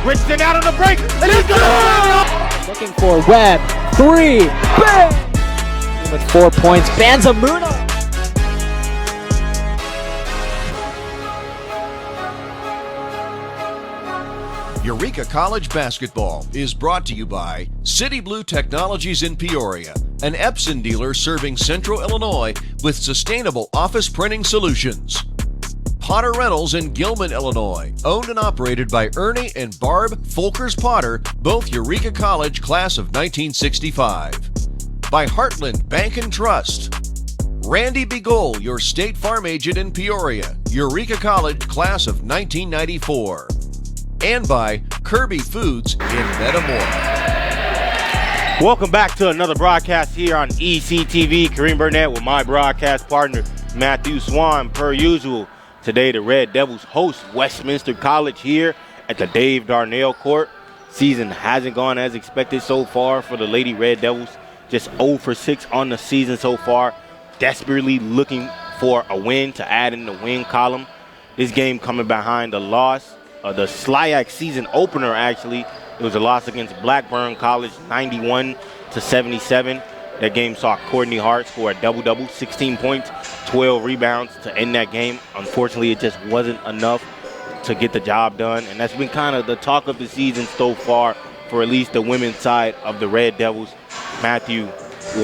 Richardson out on the break, and he's gonna looking for Webb. 3. Bang! With 4 points. Banzamuno. Eureka College Basketball is brought to you by City Blue Technologies in Peoria, an Epson dealer serving Central Illinois with sustainable office printing solutions. Potter Rentals in Gilman, Illinois, owned and operated by Ernie and Barb Folkers Potter, both Eureka College class of 1965. By Heartland Bank and Trust. Randy Begole, your State Farm agent in Peoria, Eureka College class of 1994. And by Kirby Foods in Metamora. Welcome back to another broadcast here on ECTV. Kareem Burnett with my broadcast partner, Matthew Swan, per usual. Today, the Red Devils host Westminster College here at the Dave Darnell Court. Season hasn't gone as expected so far for the Lady Red Devils. Just 0 for 6 on the season so far. Desperately looking for a win to add in the win column. This game coming behind the loss. The SLIAC season opener, actually. It was a loss against Blackburn College, 91-77. That game saw Courtney Hart score a double-double, 16 points, 12 rebounds to end that game. Unfortunately, it just wasn't enough to get the job done. And that's been kind of the talk of the season so far for at least the women's side of the Red Devils. Matthew,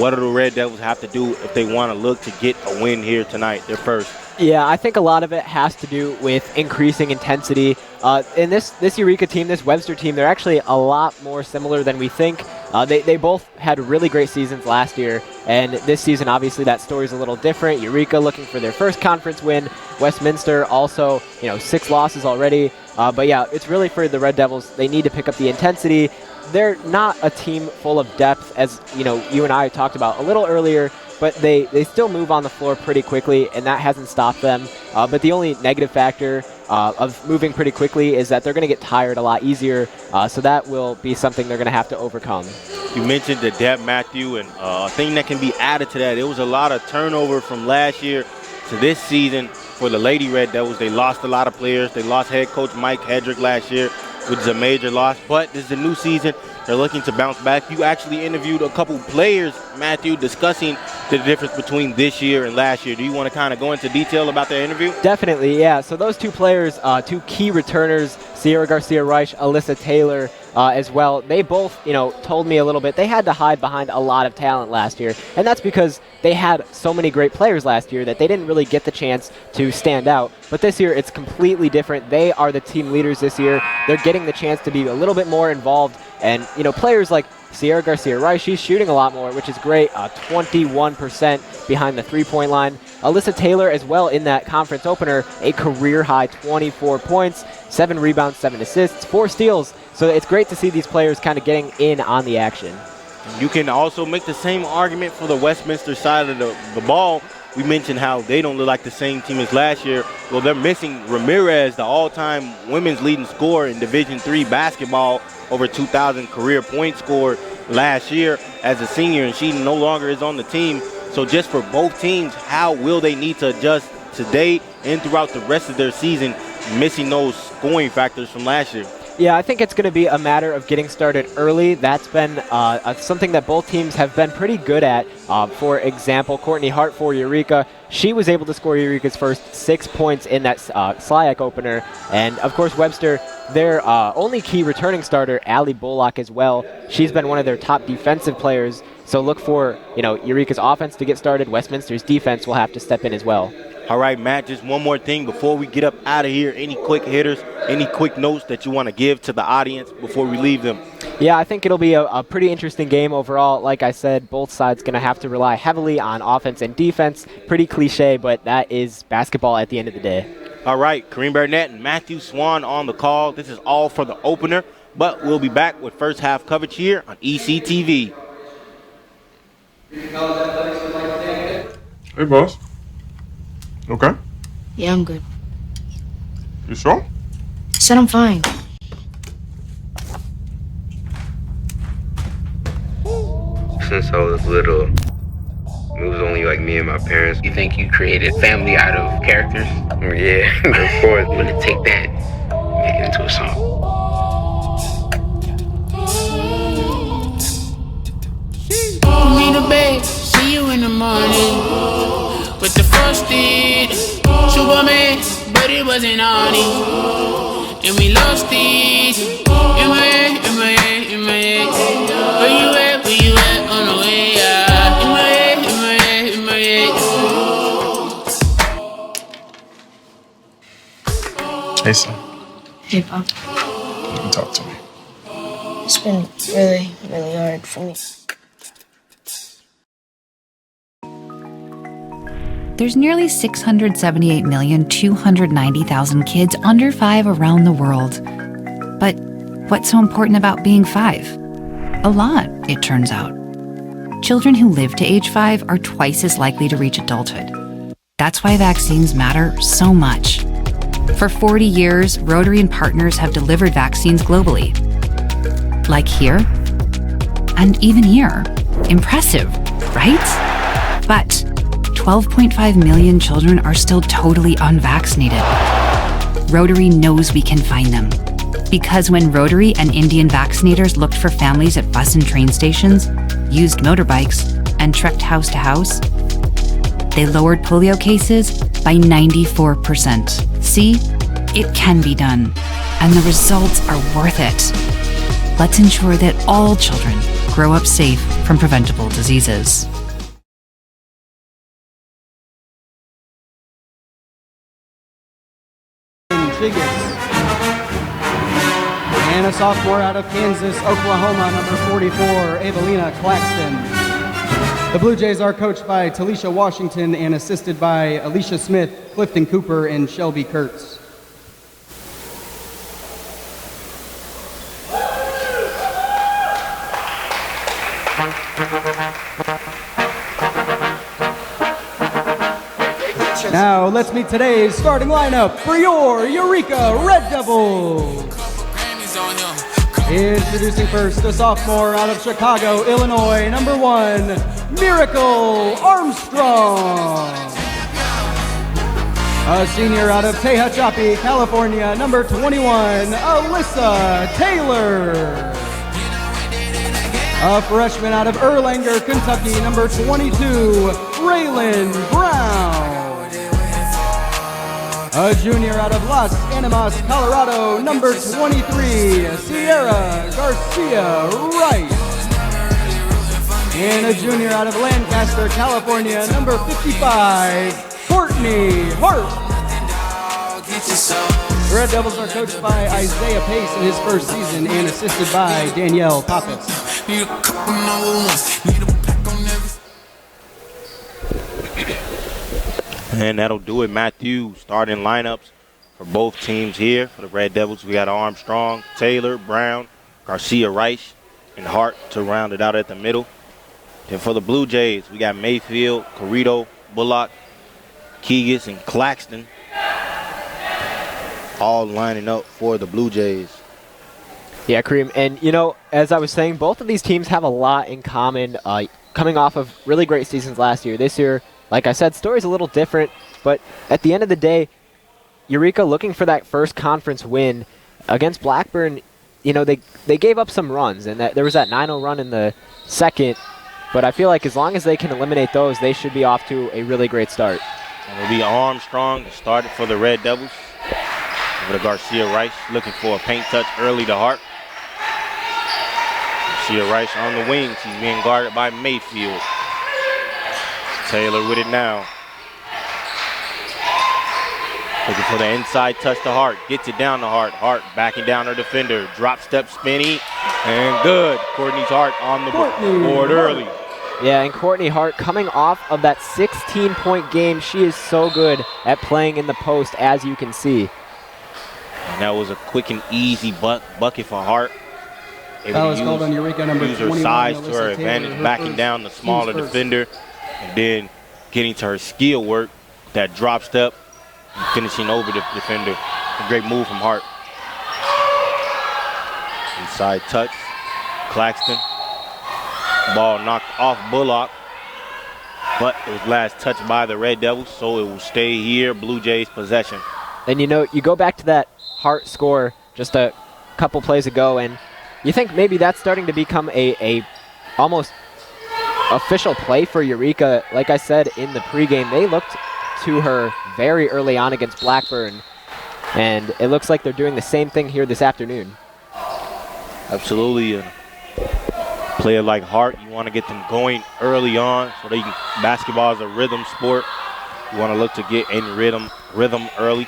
what do the Red Devils have to do if they want to look to get a win here tonight, their first? Yeah, I think a lot of it has to do with increasing intensity. In this Eureka team, this Webster team, they're actually a lot more similar than we think. They both had really great seasons last year, and this season, obviously, that story's a little different. Eureka looking for their first conference win. Westminster also, 6 losses already. But yeah, it's really for the Red Devils. They need to pick up the intensity. They're not a team full of depth, as you and I talked about a little earlier. But they still move on the floor pretty quickly, and that hasn't stopped them. But the only negative factor of moving pretty quickly is that they're going to get tired a lot easier. So that will be something they're going to have to overcome. You mentioned the depth, Matthew, and a thing that can be added to that, it was a lot of turnover from last year to this season for the Lady Red Devils. They lost a lot of players. They lost head coach Mike Hedrick last year, which is a major loss. But this is a new season. They're looking to bounce back. You actually interviewed a couple players, Matthew, discussing the difference between this year and last year. Do you want to kind of go into detail about their interview? Definitely, yeah. So those two players, two key returners, Sierra Garcia-Reich, Alyssa Taylor as well, they both, told me a little bit. They had to hide behind a lot of talent last year, and that's because they had so many great players last year that they didn't really get the chance to stand out. But this year, it's completely different. They are the team leaders this year. They're getting the chance to be a little bit more involved. And, players like Sierra Garcia-Reich, she's shooting a lot more, which is great, 21% behind the three-point line. Alyssa Taylor as well in that conference opener, a career-high 24 points, 7 rebounds, 7 assists, 4 steals. So it's great to see these players kind of getting in on the action. You can also make the same argument for the Westminster side of the ball. We mentioned how they don't look like the same team as last year. Well, they're missing Ramirez, the all-time women's leading scorer in Division III basketball, over 2,000 career point scored last year as a senior, and she no longer is on the team. So just for both teams, how will they need to adjust today and throughout the rest of their season, missing those scoring factors from last year? Yeah, I think it's going to be a matter of getting started early. That's been something that both teams have been pretty good at. For example, Courtney Hart for Eureka, she was able to score Eureka's first 6 points in that SLIAC opener. And, of course, Webster, their only key returning starter, Allie Bullock as well. She's been one of their top defensive players. So look for, Eureka's offense to get started. Westminster's defense will have to step in as well. All right, Matt, just one more thing before we get up out of here. Any quick hitters, any quick notes that you want to give to the audience before we leave them? Yeah, I think it'll be a pretty interesting game overall. Like I said, both sides going to have to rely heavily on offense and defense. Pretty cliche, but that is basketball at the end of the day. All right, Kareem Burnett and Matthew Swan on the call. This is all for the opener, but we'll be back with first half coverage here on ECTV. Hey, boss. Okay? Yeah, I'm good. You sure? Said I'm fine. Since I was little, it was only like me and my parents. You think you created family out of characters? Yeah, of course. I'm gonna take that and make it into a song. in the morning with the frosted Superman, but it wasn't on it. And we lost it in my head, in my head, in my head. Where you at? Where you at on the way? Yeah. In my head, in my head, in my head. Hey, son. Hey, Pop. You can talk to me. It's been really, really hard for me. There's nearly 678,290,000 kids under 5 around the world. But what's so important about being 5? A lot, it turns out. Children who live to age 5 are twice as likely to reach adulthood. That's why vaccines matter so much. For 40 years, Rotary and partners have delivered vaccines globally. Like here, and even here. Impressive, right? But 12.5 million children are still totally unvaccinated. Rotary knows we can find them. Because when Rotary and Indian vaccinators looked for families at bus and train stations, used motorbikes, and trekked house to house, they lowered polio cases by 94%. See? It can be done. And the results are worth it. Let's ensure that all children grow up safe from preventable diseases. And a sophomore out of Kansas, Oklahoma, number 44, Evelina Claxton. The Blue Jays are coached by Talisha Washington and assisted by Alicia Smith, Clifton Cooper, and Shelby Kurtz. Now, let's meet today's starting lineup for your Eureka Red Devils. Introducing first, a sophomore out of Chicago, Illinois, number 1, Miracle Armstrong. A senior out of Tehachapi, California, number 21, Alyssa Taylor. A freshman out of Erlanger, Kentucky, number 22, Raylan Brown. A junior out of Las Animas, Colorado, number 23, Sierra Garcia Wright. And a junior out of Lancaster, California, number 55, Courtney Hart. The Red Devils are coached by Isaiah Pace in his first season and assisted by Danielle Pappas. And that'll do it, Matthew. Starting lineups for both teams here. For the Red Devils, we got Armstrong, Taylor, Brown, Garcia Rice, and Hart to round it out at the middle. Then for the Blue Jays, we got Mayfield, Corrido, Bullock, Keegas, and Claxton. All lining up for the Blue Jays. Yeah, Kareem. And, you know, as I was saying, both of these teams have a lot in common. Coming off of really great seasons last year. This year, like I said, story's a little different, but at the end of the day, Eureka looking for that first conference win against Blackburn. You know, they gave up some runs, and there was that 9-0 run in the second, but I feel like as long as they can eliminate those, they should be off to a really great start. And it'll be Armstrong to start it for the Red Devils. Over to Garcia Rice, looking for a paint touch early to Hart. Garcia Rice on the wings. He's being guarded by Mayfield. Taylor with it now. Looking for the inside touch to Hart. Gets it down to Hart. Hart backing down her defender. Drop step spinny. And good. Courtney's Hart on the board early. Yeah, and Courtney Hart coming off of that 16-point game. She is so good at playing in the post, as you can see. And that was a quick and easy bucket for Hart. That was called on Eureka number 21. Use her size to her Alyssa Taylor, advantage, backing down the smaller defender. And then getting to her skill work, that drop step, and finishing over the defender. A great move from Hart. Inside touch, Claxton. Ball knocked off Bullock, but it was last touched by the Red Devils, so it will stay here, Blue Jays possession. And you know, you go back to that Hart score just a couple plays ago, and you think maybe that's starting to become a almost official play for Eureka. Like I said in the pregame, they looked to her very early on against Blackburn, and it looks like they're doing the same thing here this afternoon. Absolutely. Player like Hart, you want to get them going early on so they can, basketball is a rhythm sport. You want to look to get in rhythm early.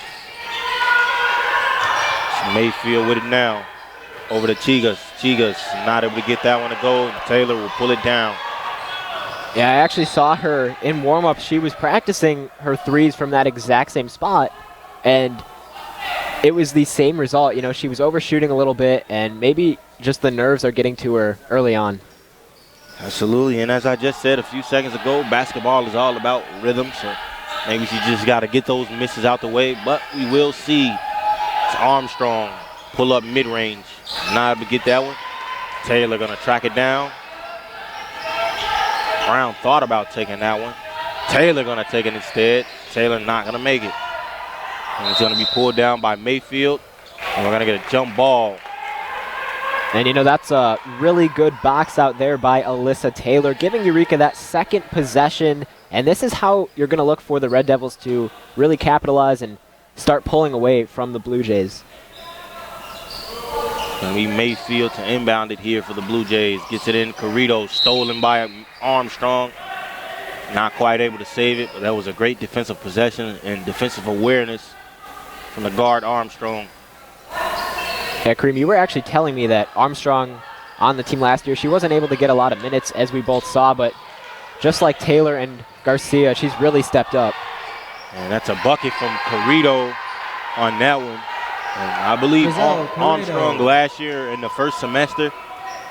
Mayfield with it now. Over to Chigas. Chigas not able to get that one to go. Taylor will pull it down. Yeah, I actually saw her in warm-up. She was practicing her threes from that exact same spot, and it was the same result. You know, she was overshooting a little bit, and maybe just the nerves are getting to her early on. Absolutely, and as I just said a few seconds ago, basketball is all about rhythm, so maybe she just got to get those misses out the way, but we will see Armstrong pull up mid-range. Not able to get that one. Taylor going to track it down. Brown thought about taking that one. Taylor going to take it instead. Taylor not going to make it. And it's going to be pulled down by Mayfield, and we're going to get a jump ball. And, you know, that's a really good box out there by Alyssa Taylor, giving Eureka that second possession. And this is how you're going to look for the Red Devils to really capitalize and start pulling away from the Blue Jays. And we Mayfield to inbound it here for the Blue Jays. Gets it in. Carrito stolen by Armstrong. Not quite able to save it, but that was a great defensive possession and defensive awareness from the guard Armstrong. Yeah, Kareem, you were actually telling me that Armstrong on the team last year, she wasn't able to get a lot of minutes, as we both saw, but just like Taylor and Garcia, she's really stepped up. And that's a bucket from Carrito on that one. And I believe Armstrong last year in the first semester,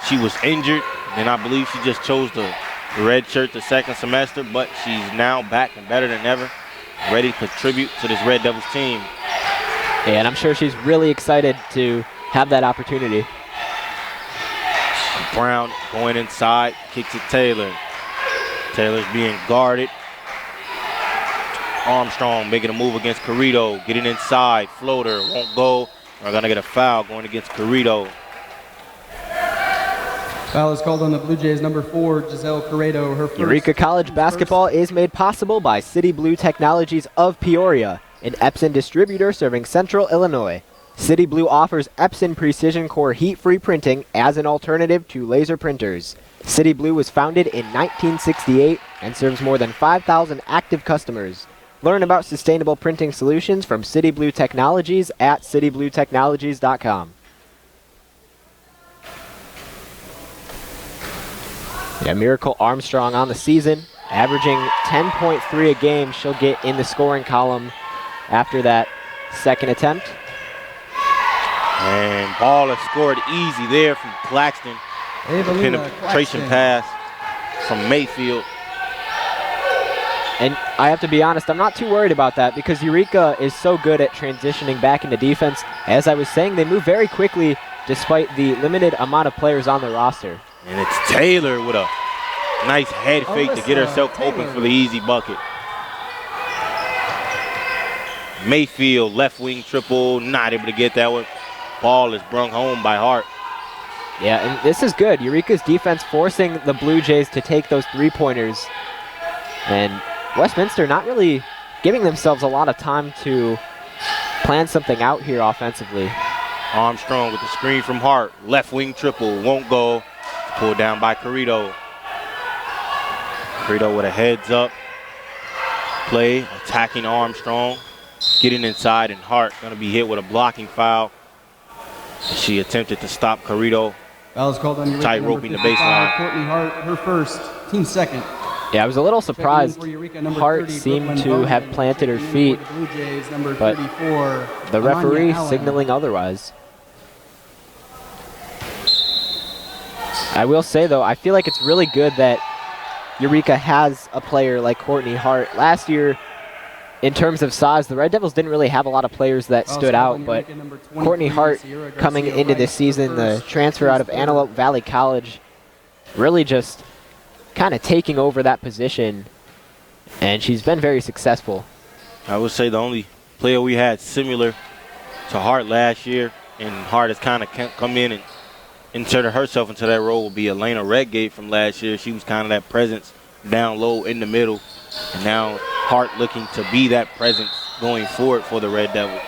she was injured, and I believe she just chose the red shirt the second semester, but she's now back and better than ever, ready to contribute to this Red Devils team. Yeah, and I'm sure she's really excited to have that opportunity. Brown going inside, kicks it Taylor. Taylor's being guarded. Armstrong making a move against Carrito, getting inside, floater, won't go. We're gonna get a foul going against Carrito. Foul is called on the Blue Jays, number 4, Giselle Carrito. Her first. Eureka College basketball is made possible by City Blue Technologies of Peoria, an Epson distributor serving Central Illinois. City Blue offers Epson Precision Core heat-free printing as an alternative to laser printers. City Blue was founded in 1968 and serves more than 5,000 active customers. Learn about sustainable printing solutions from City Blue Technologies at citybluetechnologies.com. Yeah, Miracle Armstrong on the season, averaging 10.3 a game. She'll get in the scoring column after that second attempt. And ball is scored easy there from Claxton. Penetration pass from Mayfield. And I have to be honest, I'm not too worried about that because Eureka is so good at transitioning back into defense. As I was saying, they move very quickly despite the limited amount of players on the roster. And it's Taylor with a nice head fake to get herself open for the easy bucket. Mayfield, left wing triple, not able to get that one. Ball is brung home by Hart. Yeah, and this is good. Eureka's defense forcing the Blue Jays to take those three-pointers. And Westminster not really giving themselves a lot of time to plan something out here offensively. Armstrong with the screen from Hart. Left wing triple, won't go. Pulled down by Carrito. Carrito with a heads up play, attacking Armstrong. Getting inside, and Hart going to be hit with a blocking foul. She attempted to stop Carrito. Foul is called on Eureka, tight roping the baseline. Courtney Hart, her first, team second. Yeah, I was a little surprised. Hart seemed to have planted her feet, but the referee signaling otherwise. I will say, though, I feel like it's really good that Eureka has a player like Courtney Hart. Last year, in terms of size, the Red Devils didn't really have a lot of players that stood out, but Courtney Hart coming into this season, the transfer out of Antelope Valley College, really just kind of taking over that position, and she's been very successful. I would say the only player we had similar to Hart last year, and Hart has kind of come in inserted herself into that role will be Elena Redgate from last year. She was kind of that presence down low in the middle. And now Hart looking to be that presence going forward for the Red Devils.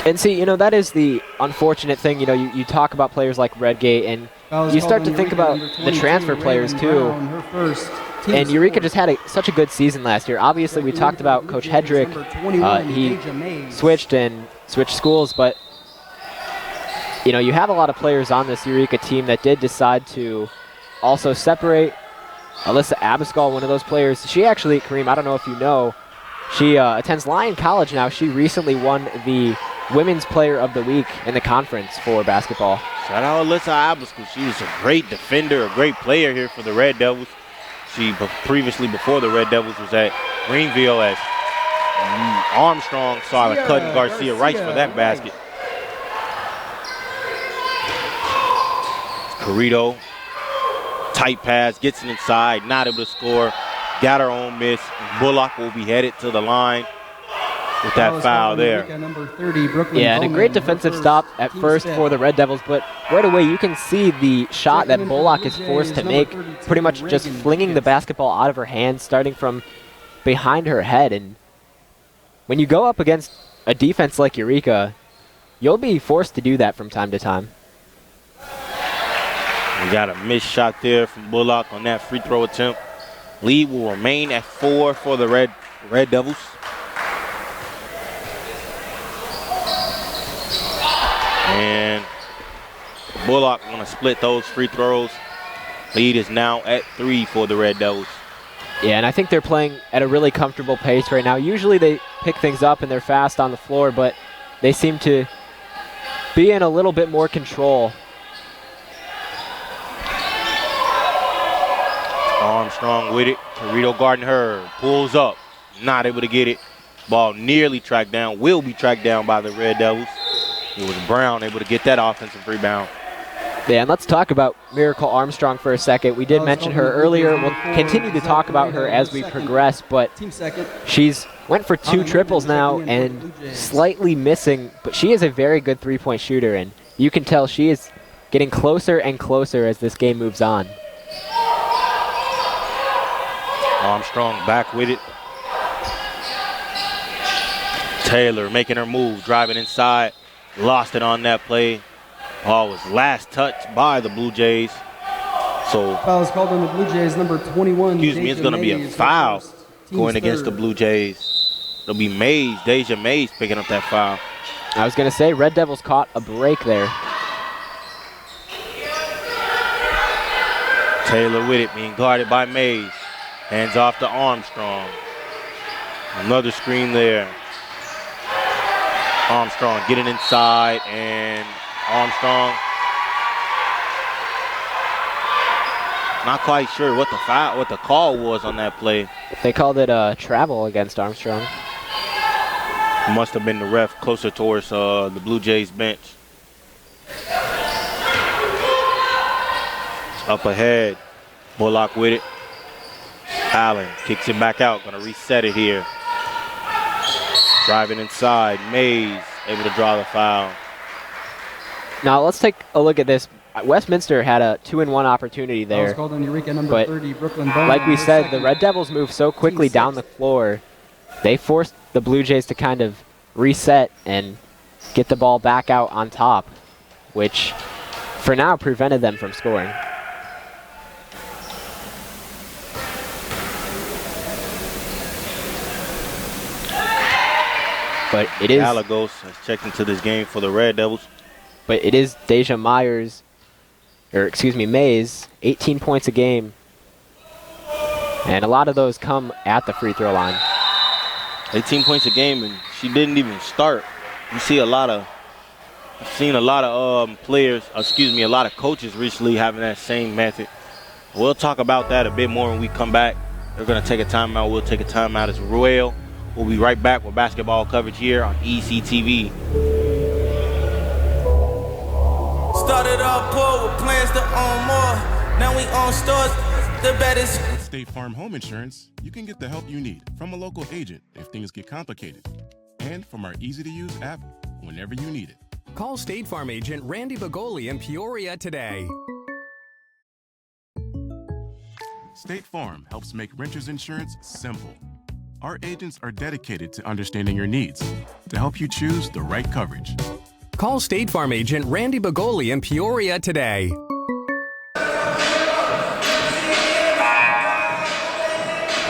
And see, that is the unfortunate thing. You talk about players like Redgate, and you start to think about the transfer players too. And Eureka just had such a good season last year. Obviously, we talked about Coach Hedrick. He switched schools, but you have a lot of players on this Eureka team that did decide to also separate. Alyssa Abascal, one of those players. She actually, Kareem, I don't know if you know, she attends Lyon College now. She recently won the Women's Player of the Week in the conference for basketball. Shout out Alyssa Abascal. She was a great defender, a great player here for the Red Devils. She previously, before the Red Devils, was at Greenville as Armstrong saw her cutting Garcia Rice for that basket. Carrito, tight pass, gets it inside, not able to score, got her own miss. Bullock will be headed to the line with that foul there. Number 30, Brooklyn and a great defensive stop at first for the Red Devils, but right away you can see the shot that Bullock is forced to make, pretty much just flinging the basketball out of her hands, starting from behind her head. And when you go up against a defense like Eureka, you'll be forced to do that from time to time. We got a missed shot there from Bullock on that free throw attempt. Lead will remain at 4 for the Red Devils. And Bullock going to split those free throws. Lead is now at 3 for the Red Devils. Yeah, and I think they're playing at a really comfortable pace right now. Usually they pick things up and they're fast on the floor, but they seem to be in a little bit more control. Armstrong with it. Carrito guarding her. Pulls up. Not able to get it. Ball nearly tracked down. Will be tracked down by the Red Devils. It was Brown able to get that offensive rebound. Yeah, and let's talk about Miracle Armstrong for a second. We did mention her earlier. We'll continue to talk about her as we progress, but she's went for 2 triples now and slightly missing, but she is a very good three-point shooter, and you can tell she is getting closer and closer as this game moves on. Armstrong back with it. Taylor making her move, driving inside. Lost it on that play. Ball was last touched by the Blue Jays. So foul is called on the Blue Jays, number 21. Excuse me, it's going to be a foul going against the Blue Jays. It'll be Mays, Deja Mays picking up that foul. I was going to say, Red Devils caught a break there. Taylor with it, being guarded by Mays. Hands off to Armstrong. Another screen there. Armstrong getting inside, and Armstrong not quite sure what the call was on that play. They called it travel against Armstrong. Must have been the ref closer towards the Blue Jays bench. Up ahead, Bullock with it. Allen kicks it back out, gonna reset it here. Driving inside, Mays able to draw the foul. Now let's take a look at this. Westminster had a 2-and-1 opportunity there. Called on Eureka, number but 30, Brooklyn like we said, the Red Devils moved so quickly down the floor. They forced the Blue Jays to kind of reset and get the ball back out on top, which for now prevented them from scoring. But it is Galagos has checked into this game for the Red Devils. But it is Deja Mays, 18 points a game. And a lot of those come at the free throw line. 18 points a game, and she didn't even start. You see a lot of a lot of coaches recently having that same method. We'll talk about that a bit more when we come back. They're going to take a timeout. We'll take a timeout as well. We'll be right back with basketball coverage here on ECTV. Started off poor with plans to own more. Now we own stores, the baddest. State Farm Home Insurance, you can get the help you need from a local agent if things get complicated. And from our easy-to-use app whenever you need it. Call State Farm agent Randy Bagoli in Peoria today. State Farm helps make renters insurance simple. Our agents are dedicated to understanding your needs to help you choose the right coverage. Call State Farm agent Randy Bagoli in Peoria today.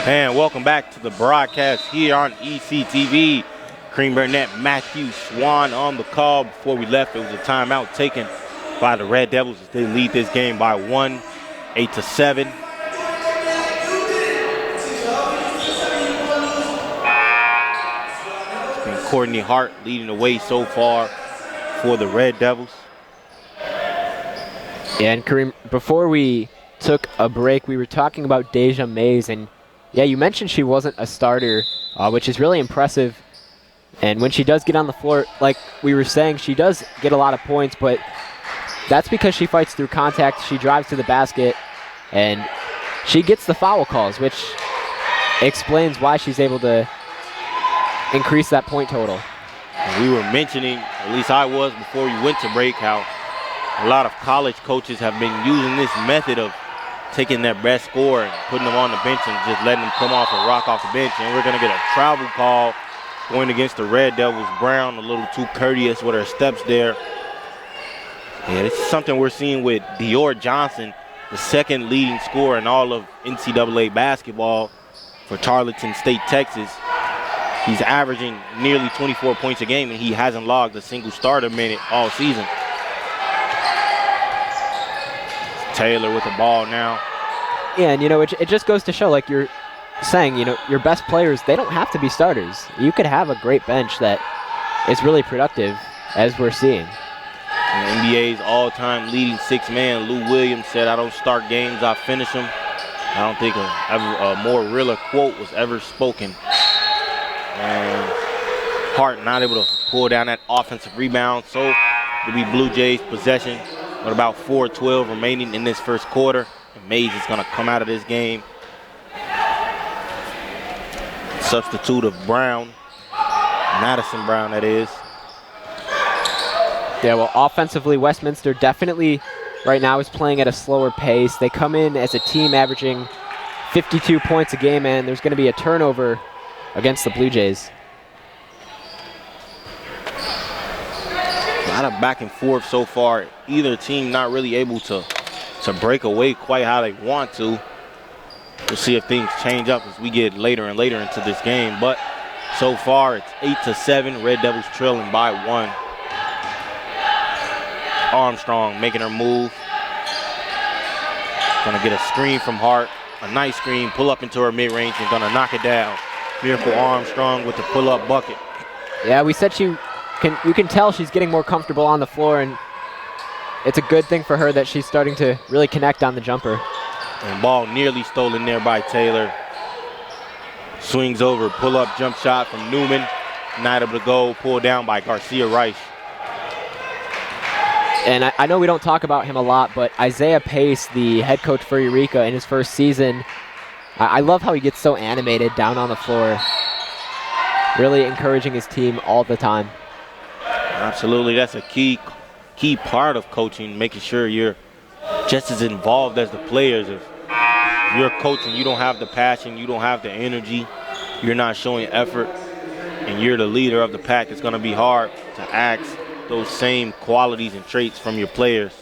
And welcome back to the broadcast here on ECTV. Kareem Burnett, Matthew Swan on the call. Before we left, it was a timeout taken by the Red Devils as they lead this game by 1, 8-7. It's been Courtney Hart leading the way so far for the Red Devils. Yeah, and Kareem, before we took a break, we were talking about Deja Mays, and yeah, you mentioned she wasn't a starter, which is really impressive. And when she does get on the floor, like we were saying, she does get a lot of points, but that's because she fights through contact. She drives to the basket, and she gets the foul calls, which explains why she's able to increase that point total. And we were mentioning, at least I was before we went to break, how a lot of college coaches have been using this method of taking their best scorer and putting them on the bench and just letting them come off and rock off the bench. And we're going to get a travel call going against the Red Devils. Brown a little too courteous with her steps there. Yeah, this is something we're seeing with Dior Johnson, the second leading scorer in all of NCAA basketball for Tarleton State, Texas. He's averaging nearly 24 points a game, and he hasn't logged a single starter minute all season. Taylor with the ball now. Yeah, and it just goes to show, like you're saying, your best players, they don't have to be starters. You could have a great bench that is really productive, as we're seeing. And the NBA's all-time leading six-man, Lou Williams, said, "I don't start games, I finish them." I don't think a more realer quote was ever spoken. And Hart not able to pull down that offensive rebound, so it'll be Blue Jays possession with about 4:12 remaining in this first quarter. And Mays is going to come out of this game. Substitute of Brown, Madison Brown, that is. Yeah, well, offensively, Westminster definitely right now is playing at a slower pace. They come in as a team averaging 52 points a game, and there's going to be a turnover against the Blue Jays. A lot of back and forth so far. Either team not really able to break away quite how they want to. We'll see if things change up as we get later and later into this game. But so far, it's 8-7. Red Devils trailing by 1. Armstrong making her move. Gonna get a screen from Hart. A nice screen, pull up into her mid-range and gonna knock it down. Miracle Armstrong with the pull-up bucket. Yeah, we said you can tell she's getting more comfortable on the floor, and it's a good thing for her that she's starting to really connect on the jumper. And ball nearly stolen there by Taylor. Swings over, pull-up jump shot from Newman. Not able to go, pulled down by Garcia Rice. And I know we don't talk about him a lot, but Isaiah Pace, the head coach for Eureka in his first season, I love how he gets so animated down on the floor. Really encouraging his team all the time. Absolutely, that's a key part of coaching, making sure you're just as involved as the players. If you're coaching, you don't have the passion, you don't have the energy, you're not showing effort, and you're the leader of the pack, it's going to be hard to ask those same qualities and traits from your players.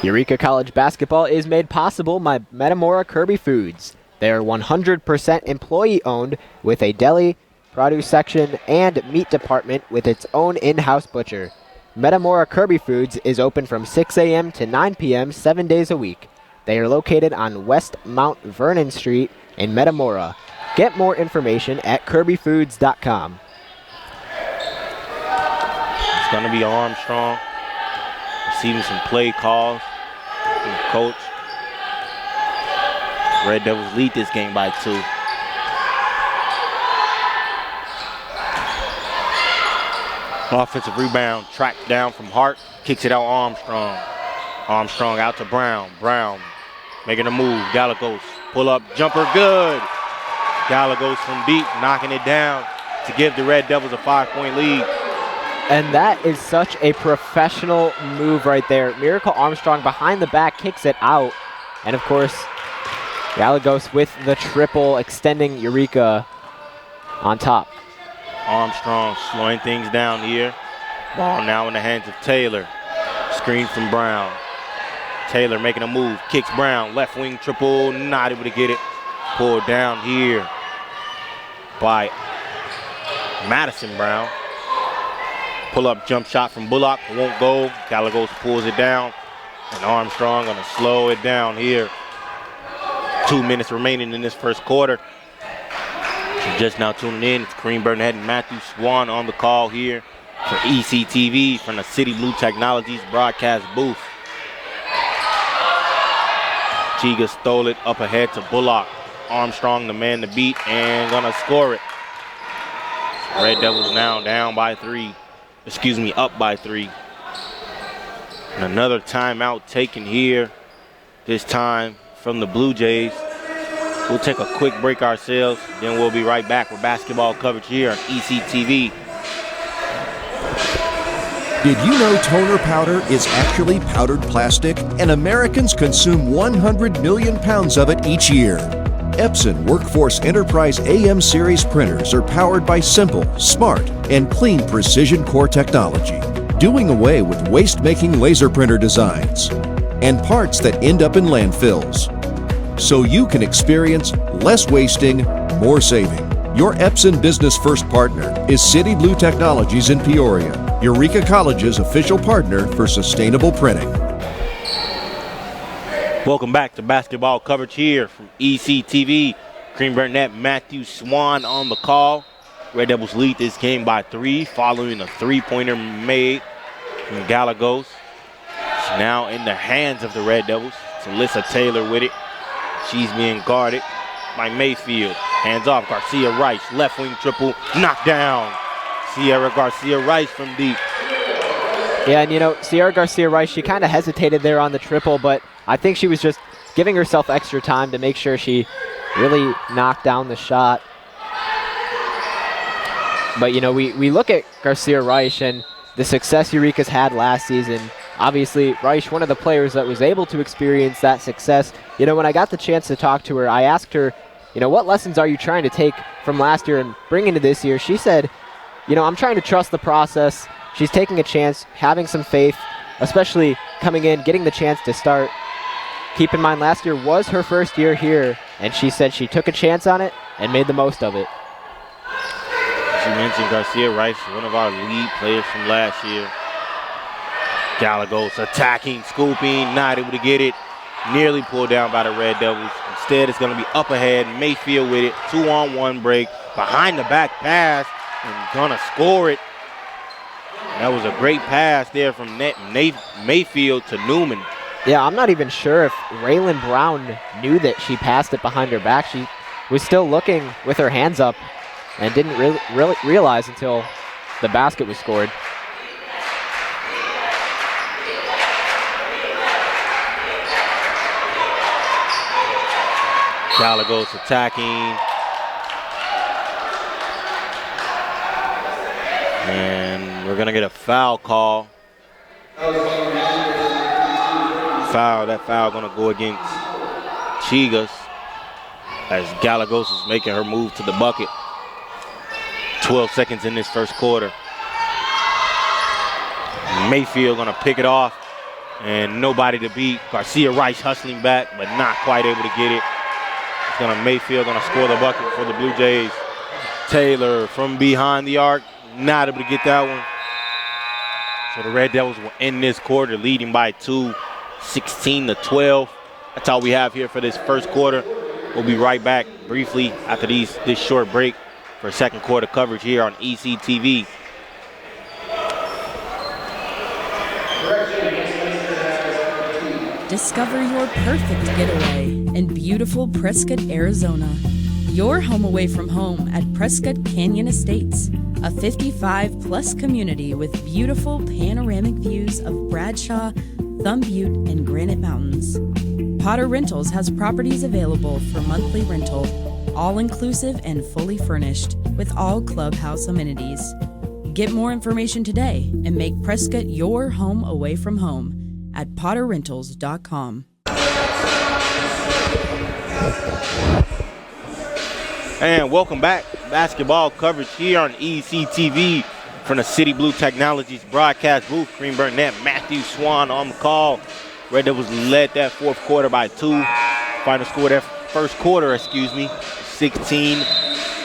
Eureka College basketball is made possible by Metamora Kirby Foods. They are 100% employee-owned with a deli, produce section, and meat department with its own in-house butcher. Metamora Kirby Foods is open from 6 a.m. to 9 p.m. 7 days a week. They are located on West Mount Vernon Street in Metamora. Get more information at kirbyfoods.com. It's going to be Armstrong receiving some play calls from the coach. Red Devils lead this game by 2. Offensive rebound tracked down from Hart. Kicks it out Armstrong. Armstrong out to Brown. Brown making a move. Gallegos pull up jumper good. Gallegos from deep knocking it down to give the Red Devils a 5-point lead. And that is such a professional move right there. Miracle Armstrong behind the back kicks it out. And of course, Gallegos with the triple, extending Eureka on top. Armstrong slowing things down here. Ball now in the hands of Taylor. Screen from Brown. Taylor making a move, kicks Brown, left wing triple, not able to get it. Pulled down here by Madison Brown. Pull-up jump shot from Bullock, won't go. Gallegos pulls it down, and Armstrong gonna slow it down here. 2 minutes remaining in this first quarter. If you're just now tuning in, it's Kareem Burnett and Matthew Swan on the call here for ECTV from the City Blue Technologies broadcast booth. Chiga stole it up ahead to Bullock. Armstrong, the man to beat, and gonna score it. Red Devils now down by 3. Up by 3. And another timeout taken here, this time from the Blue Jays. We'll take a quick break ourselves, then we'll be right back with basketball coverage here on ECTV. Did you know toner powder is actually powdered plastic, and Americans consume 100 million pounds of it each year? Epson Workforce Enterprise AM series printers are powered by simple, smart, and clean precision core technology, doing away with waste-making laser printer designs and parts that end up in landfills. So you can experience less wasting, more saving. Your Epson Business First partner is City Blue Technologies in Peoria, Eureka College's official partner for sustainable printing. Welcome back to basketball coverage here from ECTV. Kareem Burnett, Matthew Swan on the call. Red Devils lead this game by 3 following a three-pointer made from Gallegos. It's now in the hands of the Red Devils. It's Alyssa Taylor with it. She's being guarded by Mayfield. Hands off, Garcia Rice, left wing triple, knocked down. Sierra Garcia Rice from deep. Yeah, and you know, Sierra Garcia Rice, she kind of hesitated there on the triple, but I think she was just giving herself extra time to make sure she really knocked down the shot. But you know, we look at Garcia Rice and the success Eureka's had last season. Obviously, Rice, one of the players that was able to experience that success. You know, when I got the chance to talk to her, I asked her, you know, what lessons are you trying to take from last year and bring into this year? She said, you know, I'm trying to trust the process. She's taking a chance, having some faith, especially coming in, getting the chance to start. Keep in mind, last year was her first year here, and she said she took a chance on it and made the most of it. As you mentioned, Garcia Rice, one of our lead players from last year. Gallegos attacking, scooping, not able to get it. Nearly pulled down by the Red Devils. Instead, it's going to be up ahead. Mayfield with it. 2-on-1 break. Behind the back pass. And going to score it. And that was a great pass there from Mayfield to Newman. Yeah, I'm not even sure if Raylan Brown knew that she passed it behind her back. She was still looking with her hands up and didn't really realize until the basket was scored. Gallegos attacking. And we're going to get a foul call. That foul going to go against Chigas as Gallegos is making her move to the bucket. 12 seconds in this first quarter. Mayfield going to pick it off and nobody to beat. Garcia Rice hustling back but not quite able to get it. Mayfield going to score the bucket for the Blue Jays. Taylor from behind the arc, not able to get that one. So the Red Devils will end this quarter leading by 2, 16-12. That's all we have here for this first quarter. We'll be right back briefly after this short break for second quarter coverage here on ECTV. Discover your perfect getaway in beautiful Prescott, Arizona. Your home away from home at Prescott Canyon Estates, a 55-plus community with beautiful panoramic views of Bradshaw, Thumb Butte, and Granite Mountains. Potter Rentals has properties available for monthly rental, all-inclusive and fully furnished, with all clubhouse amenities. Get more information today and make Prescott your home away from home at potterrentals.com. And welcome back. Basketball coverage here on ECTV from the City Blue Technologies broadcast booth. Kareem Burnett, Matthew Swan on the call. Red Devils led that fourth quarter by 2. Final score that first quarter, 16-14.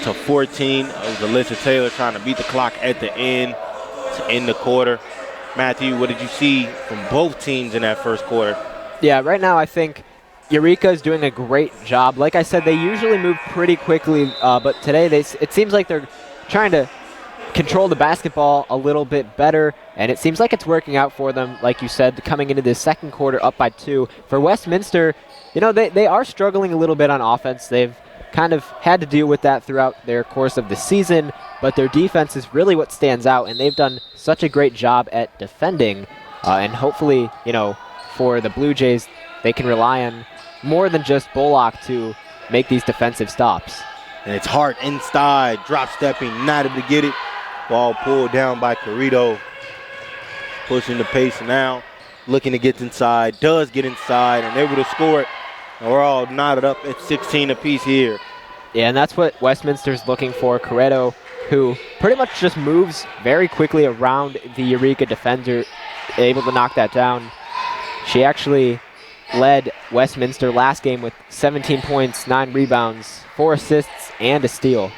It was Alyssa Taylor trying to beat the clock at the end to end the quarter. Matthew, what did you see from both teams in that first quarter? Yeah, right now I think Eureka is doing a great job. Like I said, they usually move pretty quickly, but today it seems like they're trying to control the basketball a little bit better, and it seems like it's working out for them, like you said, coming into this second quarter up by 2. For Westminster, they are struggling a little bit on offense. They've kind of had to deal with that throughout their course of the season, but their defense is really what stands out, and they've done such a great job at defending, and hopefully, for the Blue Jays, they can rely on more than just Bullock to make these defensive stops. And it's Hart inside, drop stepping, not able to get it. Ball pulled down by Carrito. Pushing the pace now, looking to get inside, does get inside, and able to score it. And we're all knotted up at 16 apiece here. Yeah, and that's what Westminster's looking for. Carrito, who pretty much just moves very quickly around the Eureka defender, able to knock that down. She actually led Westminster last game with 17 points, 9 rebounds, 4 assists, and a steal.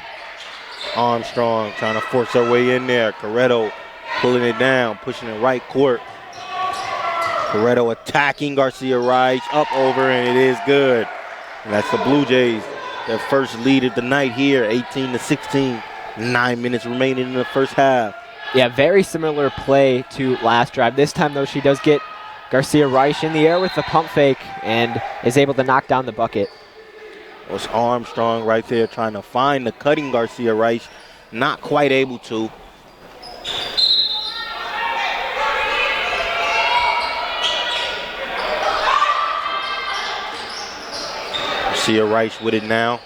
Armstrong trying to force her way in there. Carrito pulling it down, pushing it right court. Carrito attacking Garcia Rice, up over, and it is good. And that's the Blue Jays, their first lead of the night here, 18-16. 9 minutes remaining in the first half. Yeah, very similar play to last drive. This time, though, she does get Garcia Rice in the air with the pump fake and is able to knock down the bucket. Was Armstrong right there trying to find the cutting Garcia Rice. Not quite able to. Garcia Rice with it now.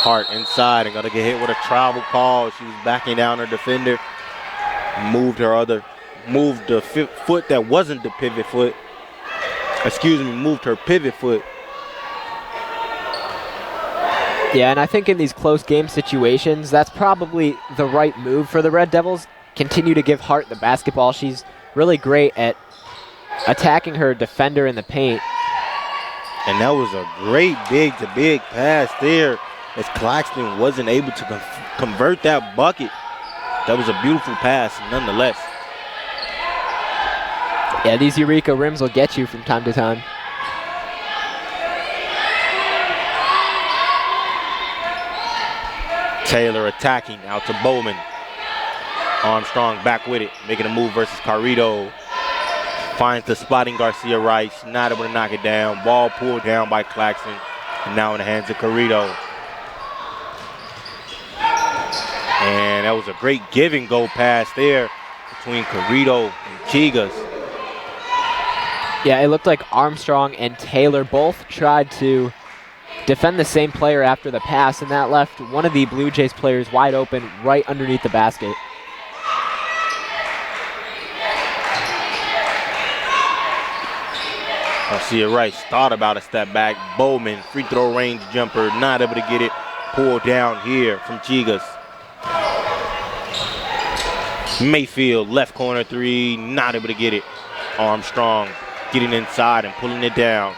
Hart inside and going to get hit with a travel call. She was backing down her defender. Moved the foot that wasn't the pivot foot. Moved her pivot foot. Yeah, and I think in these close game situations, that's probably the right move for the Red Devils. Continue to give Hart the basketball. She's really great at attacking her defender in the paint. And that was a great big-to-big pass there as Claxton wasn't able to convert that bucket. That was a beautiful pass nonetheless. Yeah, these Eureka rims will get you from time to time. Taylor attacking out to Bowman. Armstrong back with it, making a move versus Carrito. Finds the spotting Garcia Rice, not able to knock it down. Ball pulled down by Claxton, and now in the hands of Carrito. And that was a great give and go pass there between Carrito and Chigas. Yeah, it looked like Armstrong and Taylor both tried to defend the same player after the pass, and that left one of the Blue Jays players wide open right underneath the basket. Garcia Rice thought about a step back. Bowman, free throw range jumper, not able to get it. Pulled down here from Chigas. Mayfield, left corner three, not able to get it. Armstrong getting inside and pulling it down.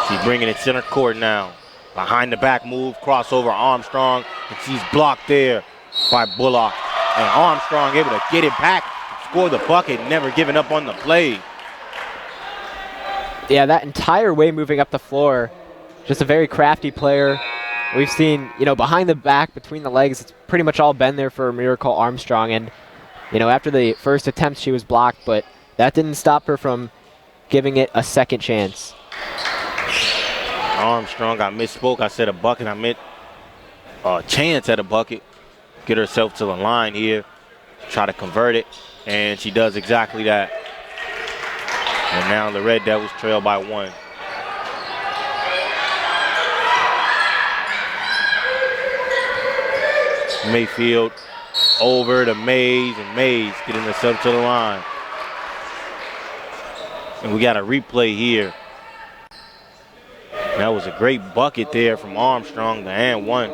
She's bringing it center court now. Behind the back move, crossover Armstrong, and she's blocked there by Bullock. And Armstrong able to get it back, score the bucket, never giving up on the play. Yeah, that entire way moving up the floor, just a very crafty player. We've seen, behind the back, between the legs, it's pretty much all been there for Miracle Armstrong. And, after the first attempt, she was blocked, but that didn't stop her from giving it a second chance. Armstrong, I misspoke. I said a bucket. I meant a chance at a bucket. Get herself to the line here. Try to convert it. And she does exactly that. And now the Red Devils trail by 1. Mayfield over to Mays, and Mays getting herself to the line. And we got a replay here. That was a great bucket there from Armstrong, the and one.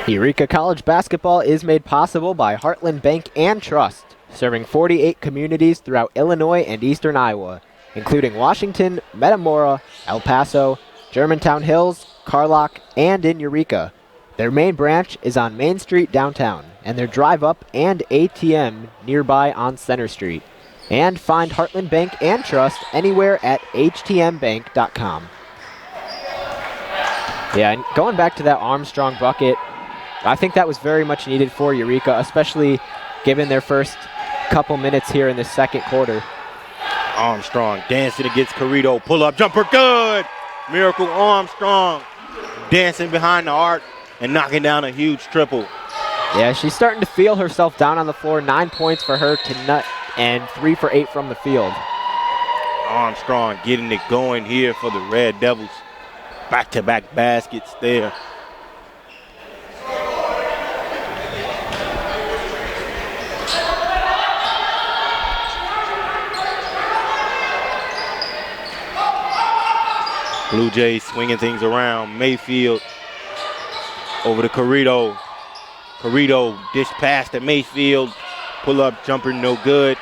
Eureka College basketball is made possible by Heartland Bank and Trust, serving 48 communities throughout Illinois and eastern Iowa, including Washington, Metamora, El Paso, Germantown Hills, Carlock, and in Eureka. Their main branch is on Main Street downtown, and their drive-up and ATM nearby on Center Street. And find Heartland Bank and Trust anywhere at htmbank.com. Yeah, and going back to that Armstrong bucket, I think that was very much needed for Eureka, especially given their first couple minutes here in the second quarter. Armstrong dancing against Carrito. Pull-up jumper, good! Miracle Armstrong dancing behind the arc and knocking down a huge triple. Yeah, she's starting to feel herself down on the floor. 9 points for her to nut and 3 for 8 from the field. Armstrong getting it going here for the Red Devils. Back-to-back baskets there. Blue Jays swinging things around. Mayfield over to Carrito. Carrito dish pass to Mayfield. Pull-up jumper, no good.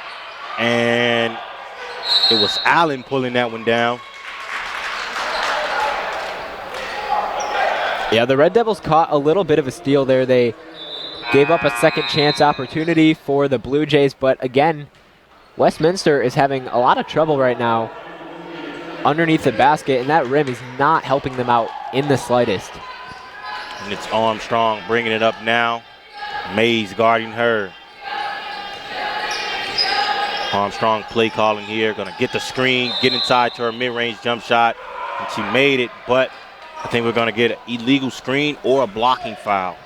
And it was Allen pulling that one down. Yeah, the Red Devils caught a little bit of a steal there. They gave up a second chance opportunity for the Blue Jays, but again, Westminster is having a lot of trouble right now underneath the basket, and that rim is not helping them out in the slightest. And it's Armstrong bringing it up now. Mays guarding her. Armstrong play calling here, gonna get the screen, get inside to her mid-range jump shot, and she made it, but I think we're gonna get an illegal screen or a blocking foul.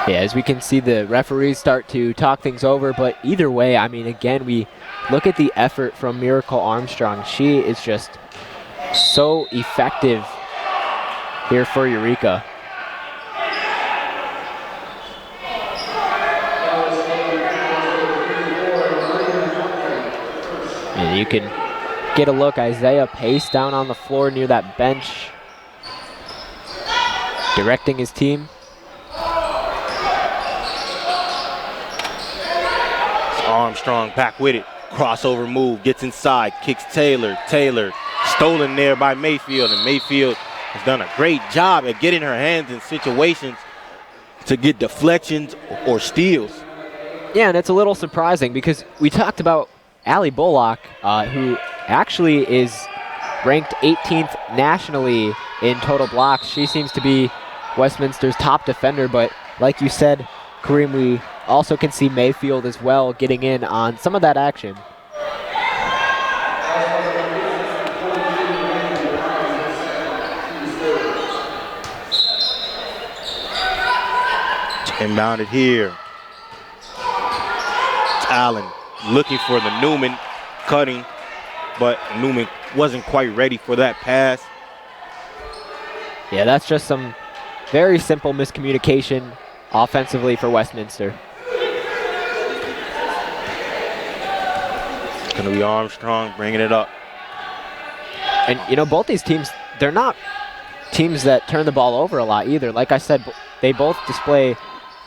Yeah, as we can see the referees start to talk things over, but either way, I mean, again, we look at the effort from Miracle Armstrong. She is just so effective here for Eureka. And you can get a look, Isaiah Pace down on the floor near that bench, directing his team. Armstrong back with it. Crossover move, gets inside, kicks Taylor. Taylor stolen there by Mayfield, and Mayfield has done a great job at getting her hands in situations to get deflections or steals. Yeah, and it's a little surprising because we talked about Allie Bullock, who actually is ranked 18th nationally in total blocks. She seems to be Westminster's top defender, but like you said, Kareem, we also can see Mayfield as well getting in on some of that action. Inbounded here. It's Allen looking for the Newman, cutting, but Newman wasn't quite ready for that pass. Yeah, that's just some very simple miscommunication offensively for Westminster. It's going to be Armstrong bringing it up. And, you know, both these teams, they're not teams that turn the ball over a lot either. Like I said, they both display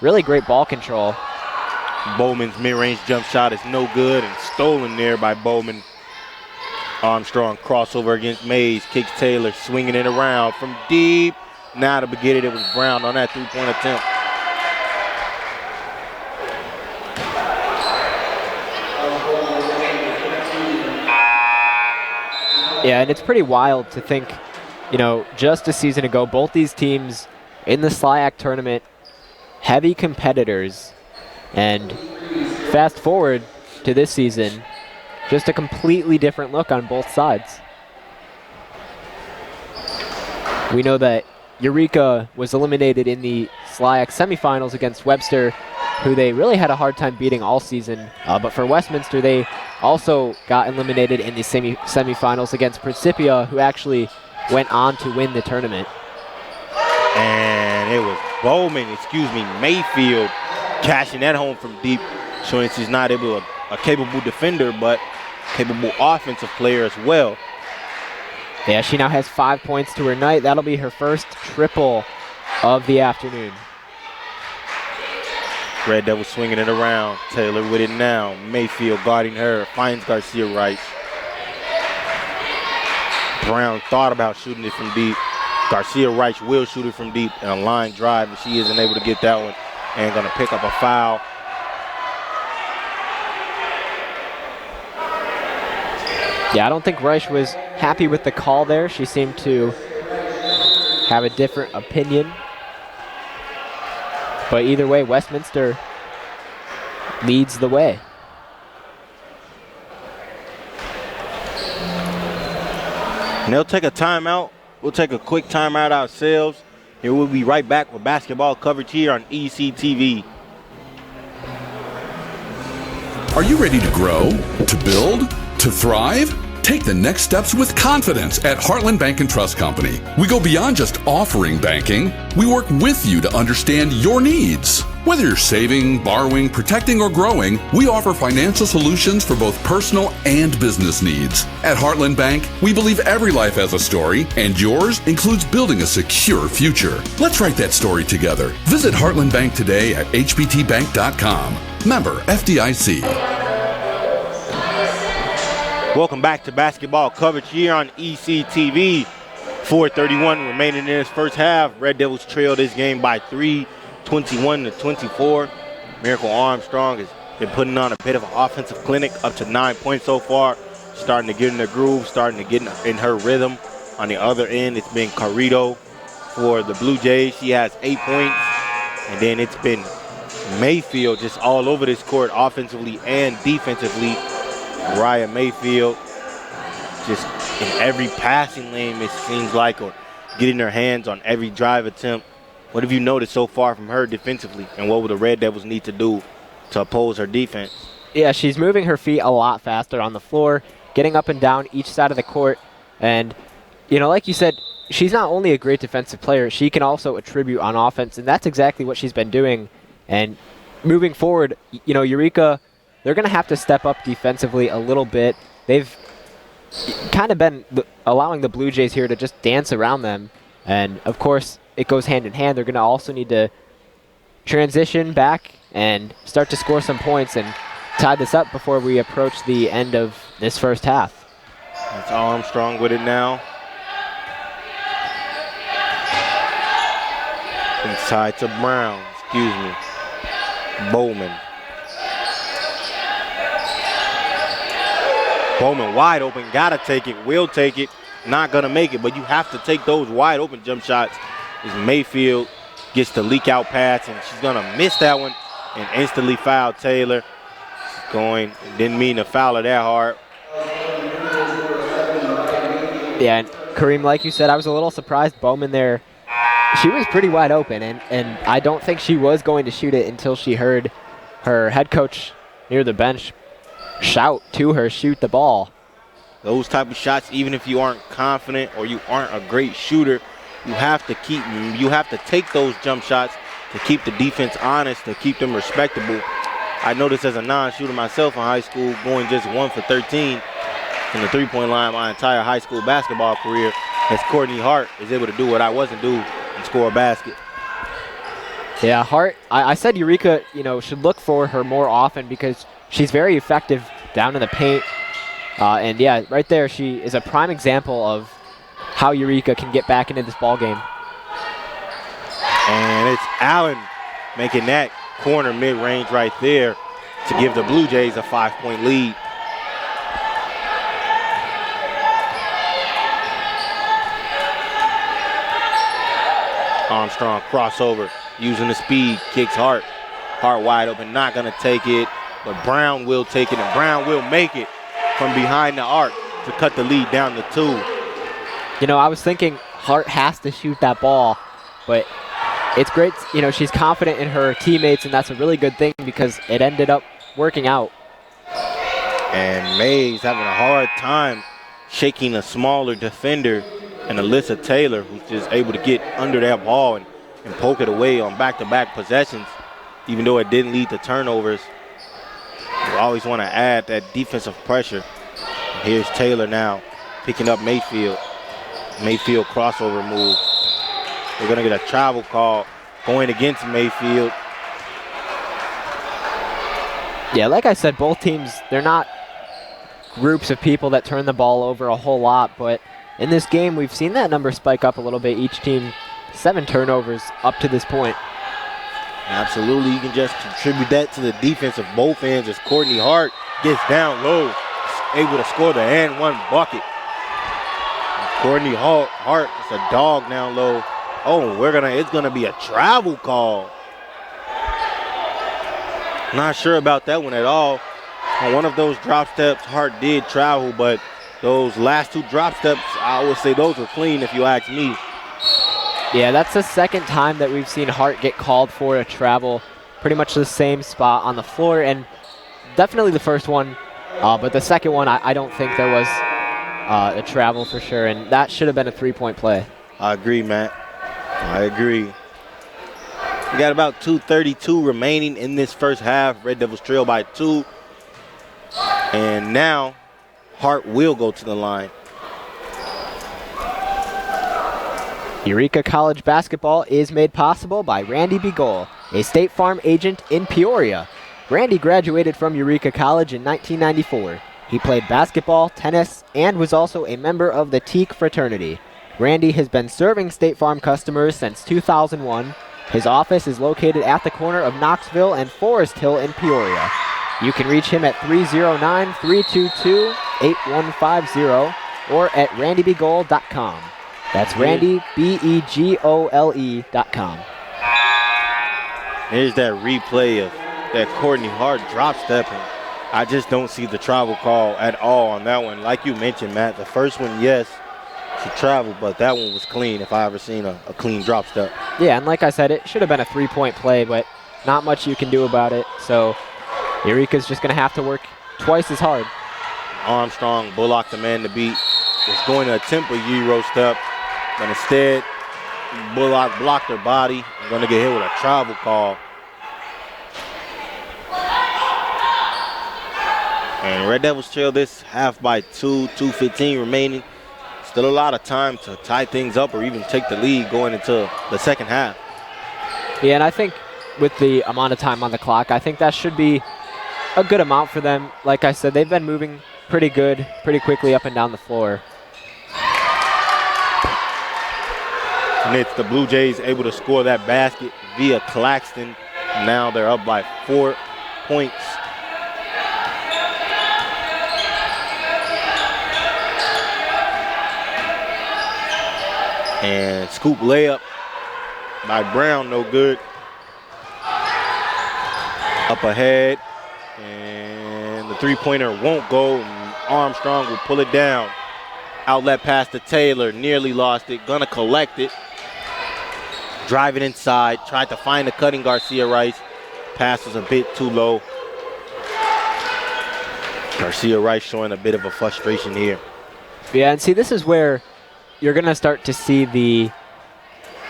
really great ball control. Bowman's mid-range jump shot is no good and stolen there by Bowman. Armstrong crossover against Mays, kicks Taylor, swinging it around from deep. Now to get it was Brown on that three-point attempt. Yeah, and it's pretty wild to think, you know, just a season ago, both these teams in the SLIAC tournament, heavy competitors, and fast forward to this season, just a completely different look on both sides. We know that Eureka was eliminated in the SLIAC semifinals against Webster, who they really had a hard time beating all season. But for Westminster, they also got eliminated in the semifinals against Principia, who actually went on to win the tournament. And And it was Mayfield, cashing that home from deep, showing she's not a capable defender, but capable offensive player as well. Yeah, she now has 5 points to her night. That'll be her first triple of the afternoon. Red Devils swinging it around. Taylor with it now. Mayfield guarding her. Finds Garcia Rice. Brown thought about shooting it from deep. Garcia Rice will shoot it from deep and a line drive, but she isn't able to get that one and going to pick up a foul. Yeah, I don't think Rice was happy with the call there. She seemed to have a different opinion. But either way, Westminster leads the way. And they'll take a timeout. We'll take a quick timeout ourselves. And we'll be right back with basketball coverage here on ECTV. Are you ready to grow, to build, to thrive? Take the next steps with confidence at Heartland Bank and Trust Company. We go beyond just offering banking. We work with you to understand your needs. Whether you're saving, borrowing, protecting, or growing, we offer financial solutions for both personal and business needs. At Heartland Bank, we believe every life has a story, and yours includes building a secure future. Let's write that story together. Visit Heartland Bank today at hbtbank.com. Member FDIC. Welcome back to basketball coverage here on ECTV. 4:31 remaining in this first half. Red Devils trail this game by 3, 21-24. Miracle Armstrong has been putting on a bit of an offensive clinic, up to 9 points so far. Starting to get in the groove, starting to get in her rhythm. On the other end, it's been Carrito for the Blue Jays. She has 8 points. And then it's been Mayfield just all over this court offensively and defensively. Mariah Mayfield just in every passing lane, it seems like, or getting her hands on every drive attempt. What have you noticed so far from her defensively, and what will the Red Devils need to do to oppose her defense? Yeah, she's moving her feet a lot faster on the floor, getting up and down each side of the court. And, you know, like you said, she's not only a great defensive player, she can also attribute on offense, and that's exactly what she's been doing. And moving forward, you know, Eureka, they're going to have to step up defensively a little bit. They've kind of been allowing the Blue Jays here to just dance around them. And, of course, it goes hand in hand. They're going to also need to transition back and start to score some points and tie this up before we approach the end of this first half. It's Armstrong with it now. Inside to Brown, Bowman. Bowman wide open, gotta take it, will take it, not gonna make it, but you have to take those wide open jump shots. As Mayfield gets the leak out pass, and she's gonna miss that one and instantly foul Taylor. Didn't mean to foul her that hard. Yeah, and Kareem, like you said, I was a little surprised Bowman there. She was pretty wide open, and I don't think she was going to shoot it until she heard her head coach near the bench shout to her, shoot the ball. Those type of shots, even if you aren't confident or you aren't a great shooter, you have to take those jump shots to keep the defense honest, to keep them respectable. I noticed as a non-shooter myself in high school, going just 1 for 13 from the three-point line my entire high school basketball career, as Courtney Hart is able to do what I wasn't do and score a basket. Yeah, Hart, I said Eureka, should look for her more often because she's very effective down in the paint. And yeah, right there, she is a prime example of how Eureka can get back into this ball game. And it's Allen making that corner mid-range right there to give the Blue Jays a 5-point lead. Armstrong crossover, using the speed, kicks Hart. Hart wide open, not gonna take it, but Brown will take it, and Brown will make it from behind the arc to cut the lead down to 2. I was thinking Hart has to shoot that ball, but it's great. She's confident in her teammates, and that's a really good thing because it ended up working out. And Mays having a hard time shaking a smaller defender, and Alyssa Taylor, who's just able to get under that ball and and poke it away on back-to-back possessions, even though it didn't lead to turnovers. You always want to add that defensive pressure. Here's Taylor now picking up Mayfield. Mayfield crossover move. We're going to get a travel call going against Mayfield. Yeah, like I said, both teams, they're not groups of people that turn the ball over a whole lot, but in this game, we've seen that number spike up a little bit. Each team, 7 turnovers up to this point. Absolutely, you can just contribute that to the defense of both ends as Courtney Hart gets down low, able to score the and one bucket. Courtney Hart is a dog down low. Oh, it's gonna be a travel call. Not sure about that one at all. On one of those drop steps, Hart did travel, but those last 2 drop steps, I would say those were clean if you ask me. Yeah, that's the second time that we've seen Hart get called for a travel. Pretty much the same spot on the floor, and definitely the first one, but the second one, I don't think there was a travel for sure, and that should have been a 3-point play. I agree, Matt. I agree. We got about 2:32 remaining in this first half. Red Devils trail by 2. And now Hart will go to the line. Eureka College basketball is made possible by Randy Begole, a State Farm agent in Peoria. Randy graduated from Eureka College in 1994. He played basketball, tennis, and was also a member of the Teak fraternity. Randy has been serving State Farm customers since 2001. His office is located at the corner of Knoxville and Forest Hill in Peoria. You can reach him at 309-322-8150 or at randybegole.com. That's Randy, BEGOLE.com. Here's that replay of that Courtney Hart drop step. And I just don't see the travel call at all on that one. Like you mentioned, Matt, the first one, yes, she traveled, but that one was clean if I ever seen a clean drop step. Yeah, and like I said, it should have been a 3-point play, but not much you can do about it. So Eureka's just going to have to work twice as hard. Armstrong, Bullock, the man to beat, was going to attempt a Euro step, but instead, Bullock blocked her body. I'm going to get hit with a travel call. And Red Devils trail this half by 2, 2:15 remaining. Still a lot of time to tie things up or even take the lead going into the second half. Yeah, and I think with the amount of time on the clock, I think that should be a good amount for them. Like I said, they've been moving pretty good, pretty quickly up and down the floor. And it's the Blue Jays able to score that basket via Claxton. Now they're up by 4 points. And scoop layup by Brown, no good. Up ahead, and the 3-pointer won't go. And Armstrong will pull it down. Outlet pass to Taylor, nearly lost it, gonna collect it. Drive it inside, tried to find the cutting Garcia Rice. Pass was a bit too low. Garcia Rice showing a bit of a frustration here. Yeah, and see, this is where you're going to start to see the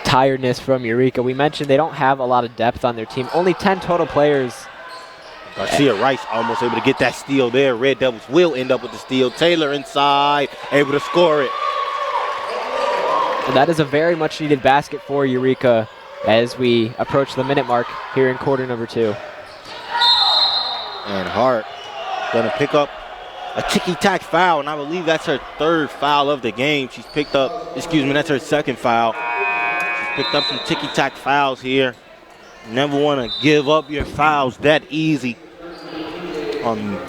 tiredness from Eureka. We mentioned they don't have a lot of depth on their team. Only 10 total players. Garcia Rice almost able to get that steal there. Red Devils will end up with the steal. Taylor inside, able to score it. And that is a very much needed basket for Eureka as we approach the minute mark here in quarter number 2. And Hart going to pick up a ticky-tack foul, and I believe that's her 3rd foul of the game. She's picked up, that's her 2nd foul. She's picked up some ticky-tack fouls here. You never want to give up your fouls that easy. And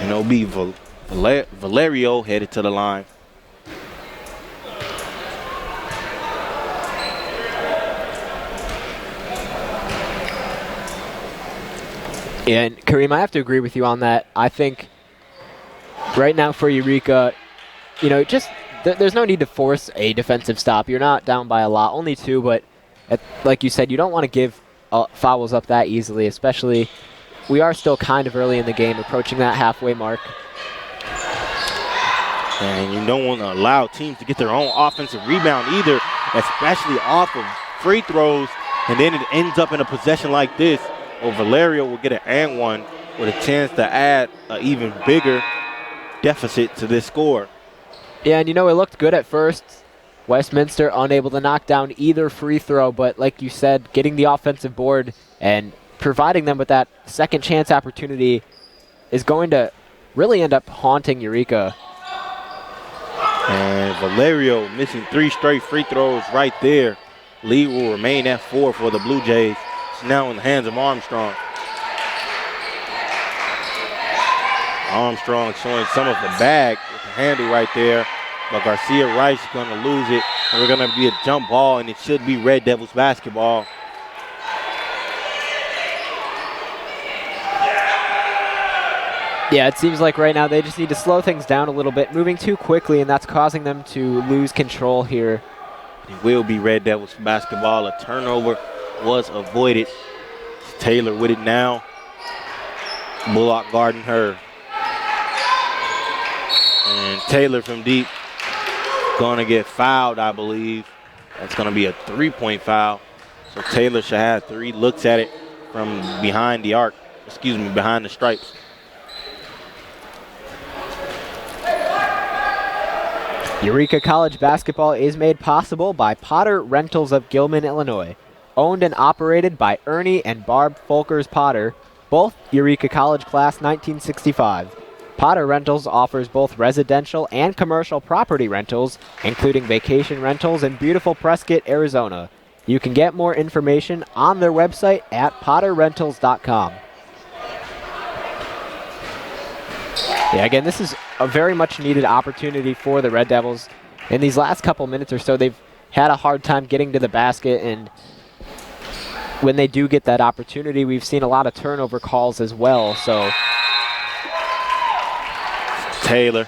it'll be Valerio headed to the line. And Kareem, I have to agree with you on that. I think right now for Eureka, there's no need to force a defensive stop. You're not down by a lot, only 2, but like you said, you don't want to give fouls up that easily, especially we are still kind of early in the game, approaching that halfway mark. And you don't want to allow teams to get their own offensive rebound either. especially off of free throws, and then it ends up in a possession like this, or Valerio will get an and one with a chance to add an even bigger deficit to this score. Yeah, and it looked good at first. Westminster unable to knock down either free throw, but like you said, getting the offensive board and providing them with that second chance opportunity is going to really end up haunting Eureka. And Valerio missing 3 straight free throws right there. Lead will remain at 4 for the Blue Jays. It's now in the hands of Armstrong. Armstrong showing some of the bag with the handle right there. But Garcia Rice is going to lose it. And we're going to be a jump ball, and it should be Red Devils basketball. Yeah, it seems like right now they just need to slow things down a little bit, moving too quickly, and that's causing them to lose control here. It will be Red Devils basketball. A turnover was avoided. It's Taylor with it now. Bullock guarding her. And Taylor from deep going to get fouled, I believe. That's going to be a 3-point foul. So Taylor should have 3. Looks at it from behind the arc. Behind the stripes. Eureka College basketball is made possible by Potter Rentals of Gilman, Illinois. Owned and operated by Ernie and Barb Folkers Potter, both Eureka College class 1965. Potter Rentals offers both residential and commercial property rentals, including vacation rentals in beautiful Prescott, Arizona. You can get more information on their website at potterrentals.com. Yeah, again, this is a very much needed opportunity for the Red Devils. In these last couple minutes or so, they've had a hard time getting to the basket, and when they do get that opportunity, we've seen a lot of turnover calls as well. So Taylor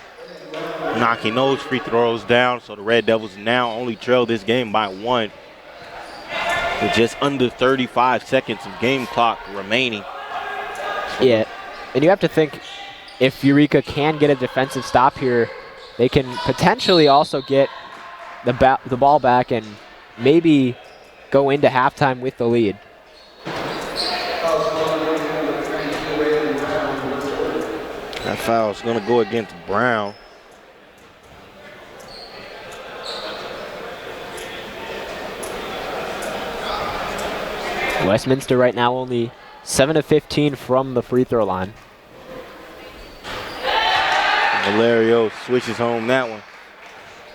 knocking those free throws down, so the Red Devils now only trail this game by 1 with just under 35 seconds of game clock remaining. Yeah, and you have to think, if Eureka can get a defensive stop here, they can potentially also get the ball back and maybe go into halftime with the lead. That foul is going to go against Brown. Westminster right now only 7 of 15 from the free throw line. Valerio switches home that one.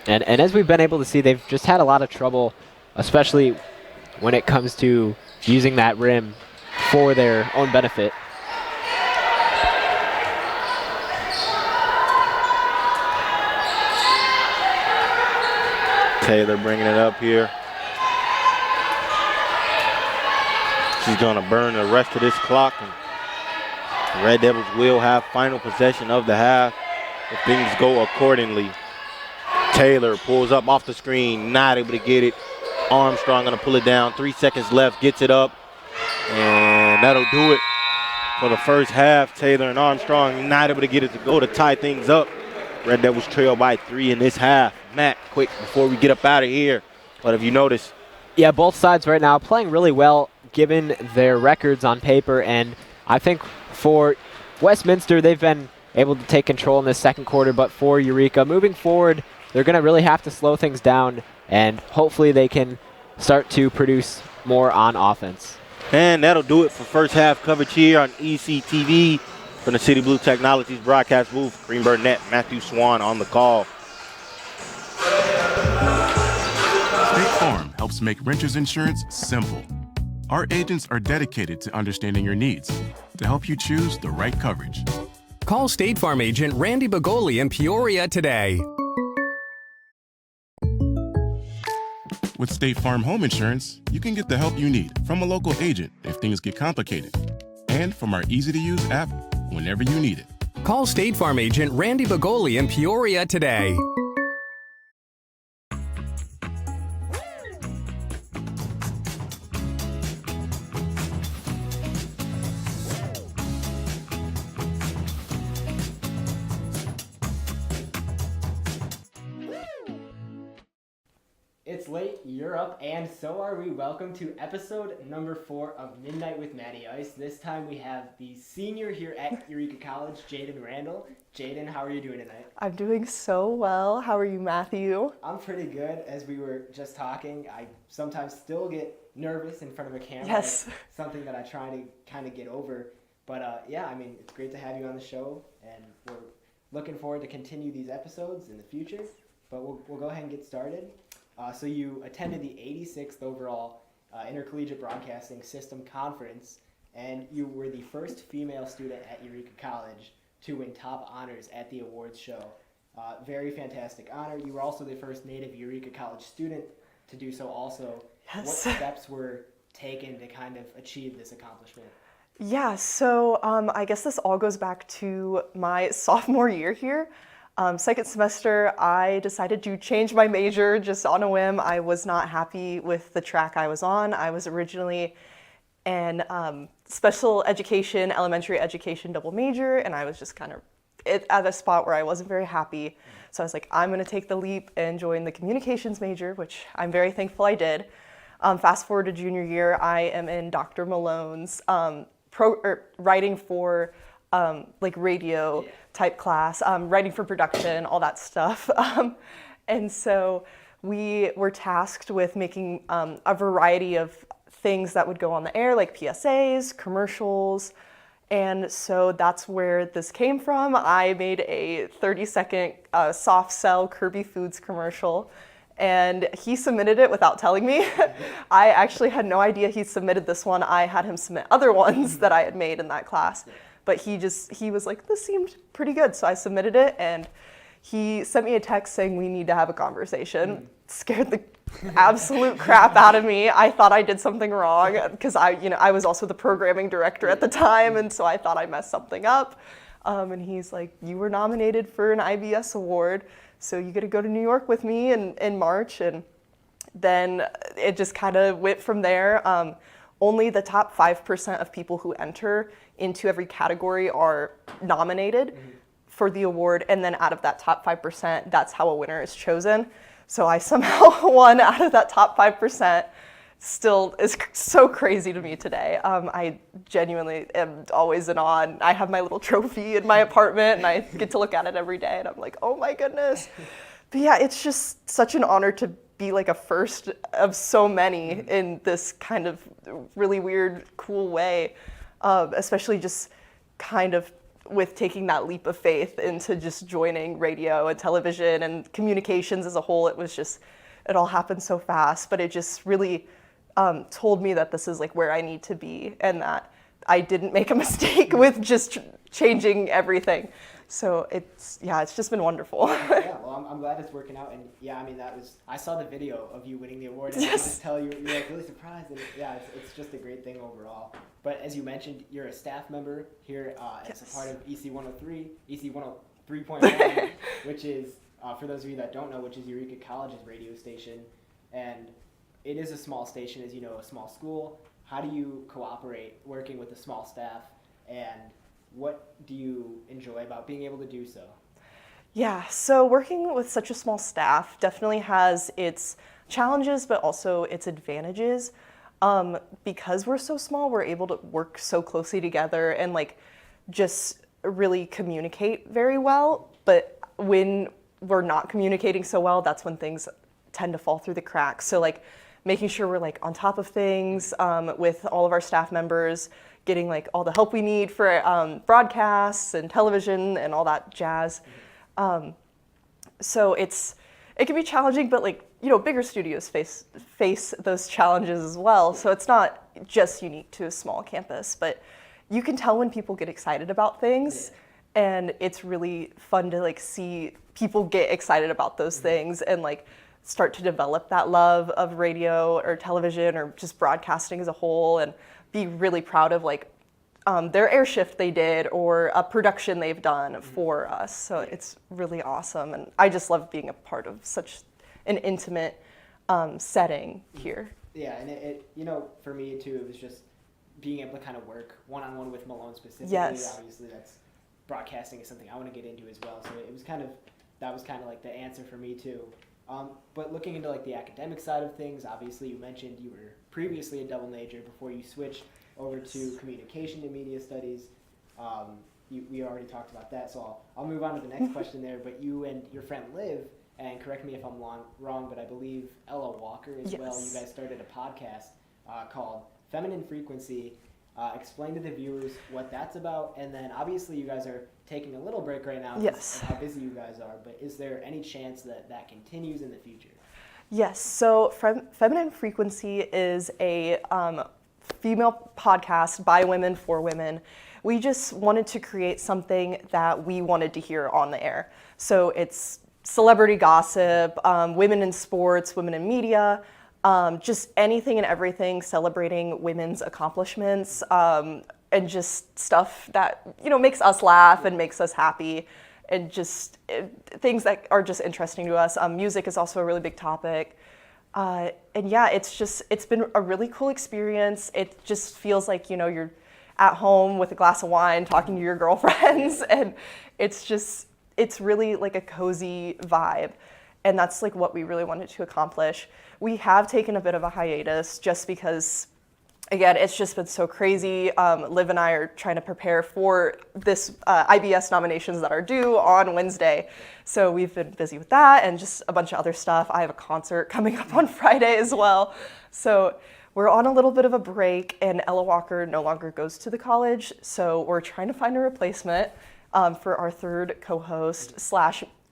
And as we've been able to see, they've just had a lot of trouble, especially when it comes to using that rim for their own benefit. Taylor bringing it up here. She's going to burn the rest of this clock, and the Red Devils will have final possession of the half if things go accordingly. Taylor pulls up off the screen, not able to get it. Armstrong going to pull it down. 3 seconds left, gets it up, and that'll do it for the first half. Taylor and Armstrong not able to get it to go to tie things up. Red Devils trail by 3 in this half. Matt, quick before we get up out of here. But if you notice, yeah, both sides right now playing really well given their records on paper, and I think for Westminster, they've been able to take control in this second quarter, but for Eureka, moving forward, they're going to really have to slow things down, and hopefully they can start to produce more on offense. And that'll do it for first half coverage here on ECTV from the City Blue Technologies broadcast booth. Green Burnett, Matthew Swan on the call. State Farm helps make renters insurance simple. Our agents are dedicated to understanding your needs to help you choose the right coverage. Call State Farm agent Randy Bagoli in Peoria today. With State Farm Home Insurance, you can get the help you need from a local agent if things get complicated, and from our easy-to-use app whenever you need it. Call State Farm agent Randy Bagoli in Peoria today. It's late, you're up, and so are we. Welcome to episode number 4 of Midnight with Matty Ice. This time we have the senior here at Eureka College, Jaden Randall. Jaden, how are you doing tonight? I'm doing so well. How are you, Matthew? I'm pretty good. As we were just talking, I sometimes still get nervous in front of a camera. Yes. It's something that I try to kind of get over. But yeah, I mean, it's great to have you on the show, and we're looking forward to continue these episodes in the future. But we'll go ahead and get started. So you attended the 86th overall Intercollegiate Broadcasting System Conference, and you were the first female student at Eureka College to win top honors at the awards show. Very fantastic honor. You were also the first native Eureka College student to do so also. Yes. What steps were taken to kind of achieve this accomplishment? Yeah, so I guess this all goes back to my sophomore year here. Second semester, I decided to change my major just on a whim. I was not happy with the track I was on. I was originally an special education, elementary education double major, and I was just kind of at a spot where I wasn't very happy. So I was like, I'm going to take the leap and join the communications major, which I'm very thankful I did. Fast forward to junior year, I am in Dr. Malone's writing for like radio type class, writing for production, all that stuff. And so we were tasked with making a variety of things that would go on the air, like PSAs, commercials. And so that's where this came from. I made a 30-second soft sell Kirby Foods commercial, and he submitted it without telling me. I actually had no idea he submitted this one. I had him submit other ones that I had made in that class. But he was like, this seemed pretty good. So I submitted it, and he sent me a text saying we need to have a conversation. Scared the absolute crap out of me. I thought I did something wrong because I was also the programming director at the time, and so I thought I messed something up. And he's like, you were nominated for an IBS award, so you get to go to New York with me in March. And then it just kind of went from there. Only the top 5% of people who enter into every category are nominated for the award, and then out of that top 5%, that's how a winner is chosen. So I somehow won out of that top 5%. Still is so crazy to me today. I genuinely am always in awe. I have my little trophy in my apartment, and I get to look at it every day, and I'm like, oh my goodness. But yeah, it's just such an honor to be like a first of so many in this kind of really weird, cool way, especially just kind of with taking that leap of faith into just joining radio and television and communications as a whole. It all happened so fast, but it just really told me that this is like where I need to be, and that I didn't make a mistake with just changing everything. So it's just been wonderful. Yeah, well, I'm glad it's working out. And yeah, I mean, I saw the video of you winning the award, and I can just tell you're like really surprised. And yeah, it's just a great thing overall. But as you mentioned, you're a staff member here as a part of EC 103.1, which is, for those of you that don't know, which is Eureka College's radio station. And it is a small station, as you know, a small school. How do you cooperate working with a small staff, and what do you enjoy about being able to do so? Yeah, so working with such a small staff definitely has its challenges, but also its advantages. Because we're so small, we're able to work so closely together and like just really communicate very well. But when we're not communicating so well, that's when things tend to fall through the cracks. So like making sure we're like on top of things with all of our staff members, getting like all the help we need for broadcasts and television and all that jazz. So it can be challenging, but like, bigger studios face those challenges as well. So it's not just unique to a small campus, but you can tell when people get excited about things, and it's really fun to like see people get excited about those things and like start to develop that love of radio or television or just broadcasting as a whole, and be really proud of like their air shift they did or a production they've done for us. So it's really awesome, and I just love being a part of such an intimate setting here. Yeah, and it for me too, it was just being able to kind of work one-on-one with Malone specifically. Yes. Obviously, that's broadcasting is something I want to get into as well. So that was kind of like the answer for me too. But looking into like the academic side of things, obviously you mentioned you were previously a double major before you switched over to communication and media studies. We already talked about that, so I'll move on to the next question there. But you and your friend Liv, and correct me if I'm wrong, but I believe Ella Walker as well, you guys started a podcast called Feminine Frequency. Explain to the viewers what that's about, and then obviously you guys are taking a little break right now because of how busy you guys are, but is there any chance that that continues in the future? Yes, so Feminine Frequency is a female podcast by women for women. We just wanted to create something that we wanted to hear on the air. So it's celebrity gossip, women in sports, women in media, just anything and everything celebrating women's accomplishments, and just stuff that, makes us laugh and makes us happy, and just things that are just interesting to us. Music is also a really big topic. And yeah, it's been a really cool experience. It just feels like, you're at home with a glass of wine talking to your girlfriends, and it's really like a cozy vibe. And that's like what we really wanted to accomplish. We have taken a bit of a hiatus just because, again, it's just been so crazy. Liv and I are trying to prepare for this IBS nominations that are due on Wednesday. So we've been busy with that and just a bunch of other stuff. I have a concert coming up on Friday as well. So we're on a little bit of a break, and Ella Walker no longer goes to the college. So we're trying to find a replacement for our third co-host /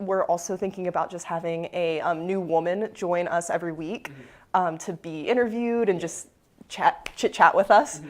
we're also thinking about just having a new woman join us every week to be interviewed and just chit chat with us.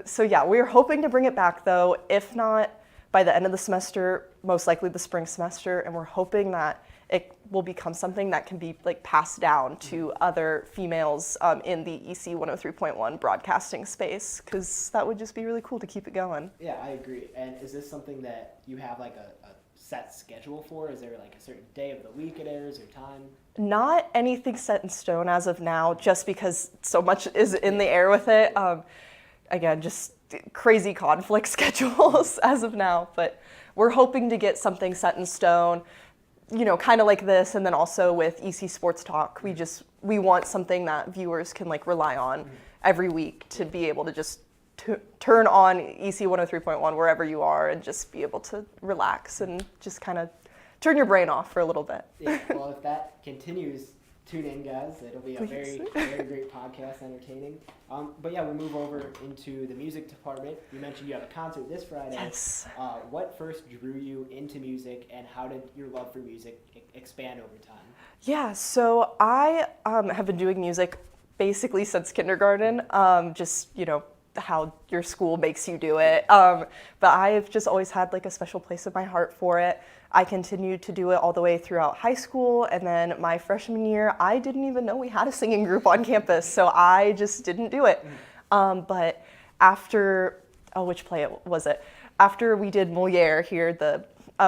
So yeah, we're hoping to bring it back though. If not by the end of the semester, most likely the spring semester, and we're hoping that it will become something that can be like passed down to other females in the EC 103.1 broadcasting space, because that would just be really cool to keep it going. Yeah, I agree. And is this something that you have like a set schedule for? Is there like a certain day of the week it airs or time? Not anything set in stone as of now, just because so much is in the air with it. Again, just crazy conflict schedules as of now, but we're hoping to get something set in stone, kind of like this. And then also with EC Sports Talk, we want something that viewers can like rely on every week to be able to just turn on EC 103.1 wherever you are and just be able to relax and just kind of turn your brain off for a little bit. Yeah, well, if that continues, tune in, guys. It'll be a very, very great podcast, entertaining. But yeah, we'll move over into the music department. You mentioned you have a concert this Friday. Yes. What first drew you into music, and how did your love for music expand over time? Yeah, so I have been doing music basically since kindergarten, how your school makes you do it. But I've just always had like a special place in my heart for it. I continued to do it all the way throughout high school, and then my freshman year, I didn't even know we had a singing group on campus, so I just didn't do it. But after, which play was it? After we did Moliere here,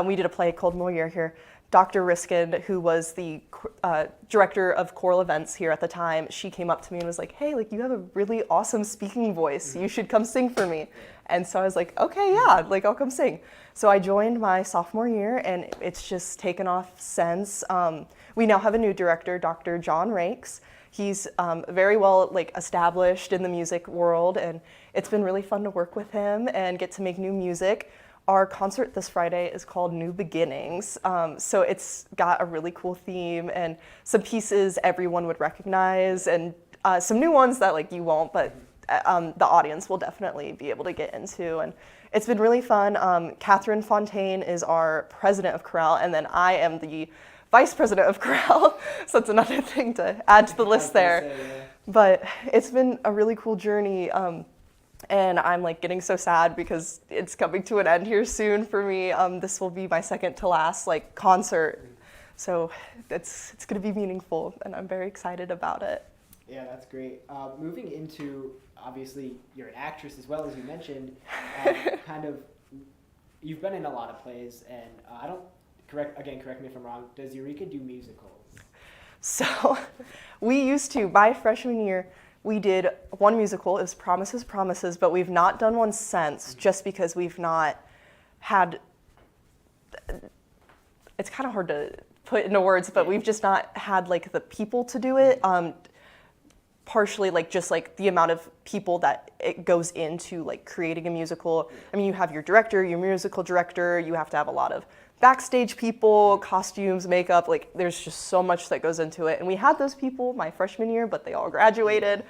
we did a play called Moliere here, Dr. Riskin, who was the director of choral events here at the time, she came up to me and was like, hey, like, you have a really awesome speaking voice. You should come sing for me. And so I was like, okay, yeah, like, I'll come sing. So I joined my sophomore year, and it's just taken off since. We now have a new director, Dr. John Rakes. He's very well like established in the music world, and it's been really fun to work with him and get to make new music. Our concert this Friday is called New Beginnings. So it's got a really cool theme and some pieces everyone would recognize, and some new ones that like you won't, but the audience will definitely be able to get into. And it's been really fun. Catherine Fontaine is our president of chorale, and then I am the vice president of chorale. So that's another thing to add to the list there. But it's been a really cool journey. And I'm like getting so sad because it's coming to an end here soon for me. This will be my second to last like concert. So it's going to be meaningful, and I'm very excited about it. Yeah, that's great. Moving into, obviously, you're an actress as well, as you mentioned. You've been in a lot of plays, and correct me if I'm wrong, does Eureka do musicals? So we used to, my freshman year, we did one musical. It was Promises, Promises, but we've not done one since, just because we've not had, it's kind of hard to put into words, but we've just not had like the people to do it. Partially like just like the amount of people that it goes into like creating a musical. I mean, you have your director, your musical director, you have to have a lot of backstage people, costumes, makeup, like there's just so much that goes into it. And we had those people my freshman year, but they all graduated.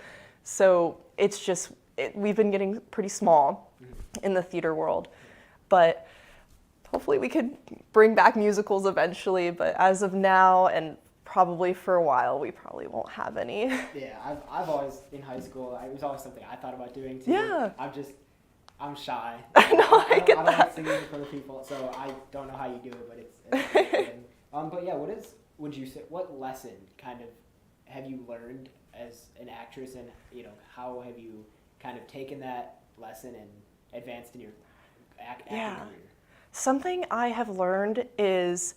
So it's just, we've been getting pretty small in the theater world. But hopefully we could bring back musicals eventually, but as of now and probably for a while, we probably won't have any. Yeah, I've always, in high school, it was always something I thought about doing too. Yeah. I'm shy. I don't like singing in front of people, so I don't know how you do it, but it's fun. But yeah, what lesson kind of have you learned as an actress, and how have you kind of taken that lesson and advanced in your acting career? Something I have learned is,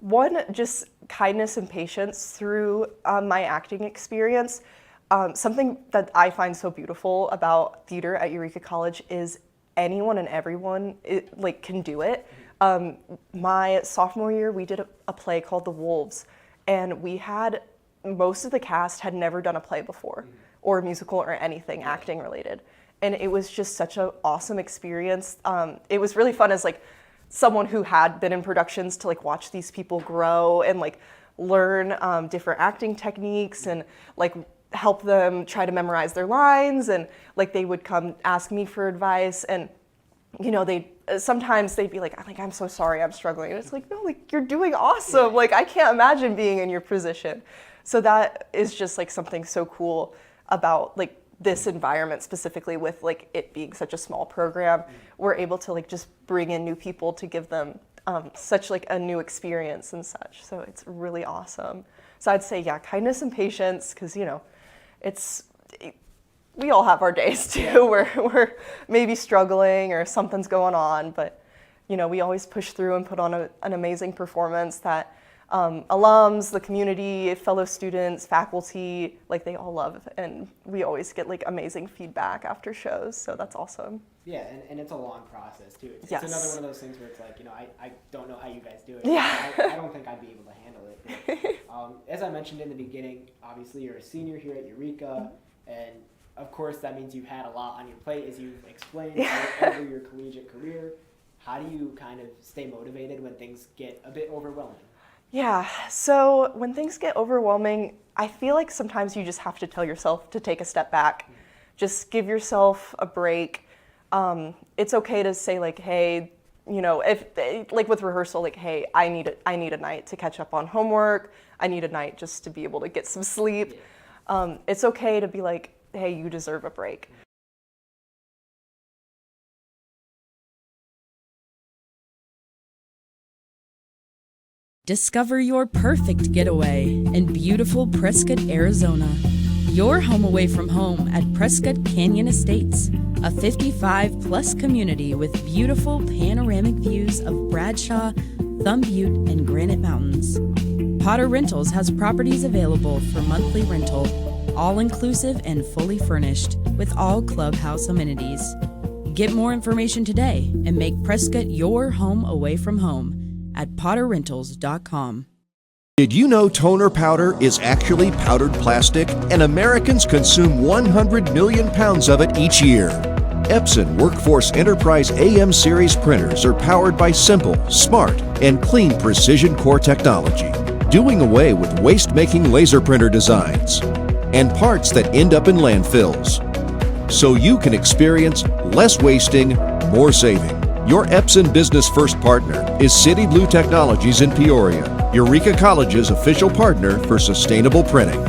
one, just kindness and patience through my acting experience. Something that I find so beautiful about theater at Eureka College is anyone and everyone can do it. My sophomore year, we did a play called The Wolves, and most of the cast had never done a play before, or a musical or anything acting related. And it was just such an awesome experience. It was really fun as someone who had been in productions to watch these people grow and learn different acting techniques and help them try to memorize their lines, and they would come ask me for advice, and sometimes they'd be like, I'm so sorry, I'm struggling. And it's no, you're doing awesome. I can't imagine being in your position. So that is just something so cool about this environment, specifically with it being such a small program. We're able to just bring in new people to give them such a new experience and such. So it's really awesome. So I'd say, kindness and patience, because we all have our days too where we're maybe struggling or something's going on, but we always push through and put on an amazing performance that alums, the community, fellow students, faculty, they all love, and we always get amazing feedback after shows, so that's awesome. Yeah, and it's a long process too. It's Yes. another one of those things where it's I don't know how you guys do it. Yeah. I don't think I'd be able to handle it. As I mentioned in the beginning, obviously you're a senior here at Eureka, and of course that means you've had a lot on your plate, as you've explained over your collegiate career. How do you kind of stay motivated when things get a bit overwhelming? Yeah, so when things get overwhelming, I feel like sometimes you just have to tell yourself to take a step back. Just give yourself a break. It's okay to say hey, if with rehearsal, hey, I need a night to catch up on homework. I need a night just to be able to get some sleep. It's okay to be hey, you deserve a break. Discover your perfect getaway in beautiful Prescott, Arizona. Your home away from home at Prescott Canyon Estates, a 55-plus community with beautiful panoramic views of Bradshaw, Thumb Butte, and Granite Mountains. Potter Rentals has properties available for monthly rental, all-inclusive and fully furnished, with all clubhouse amenities. Get more information today and make Prescott your home away from home at potterrentals.com. Did you know toner powder is actually powdered plastic, and Americans consume 100 million pounds of it each year? Epson Workforce Enterprise AM series printers are powered by simple, smart, and clean precision core technology, doing away with waste-making laser printer designs and parts that end up in landfills, so you can experience less wasting, more saving. Your Epson Business First partner is City Blue Technologies in Peoria, Eureka College's official partner for sustainable printing.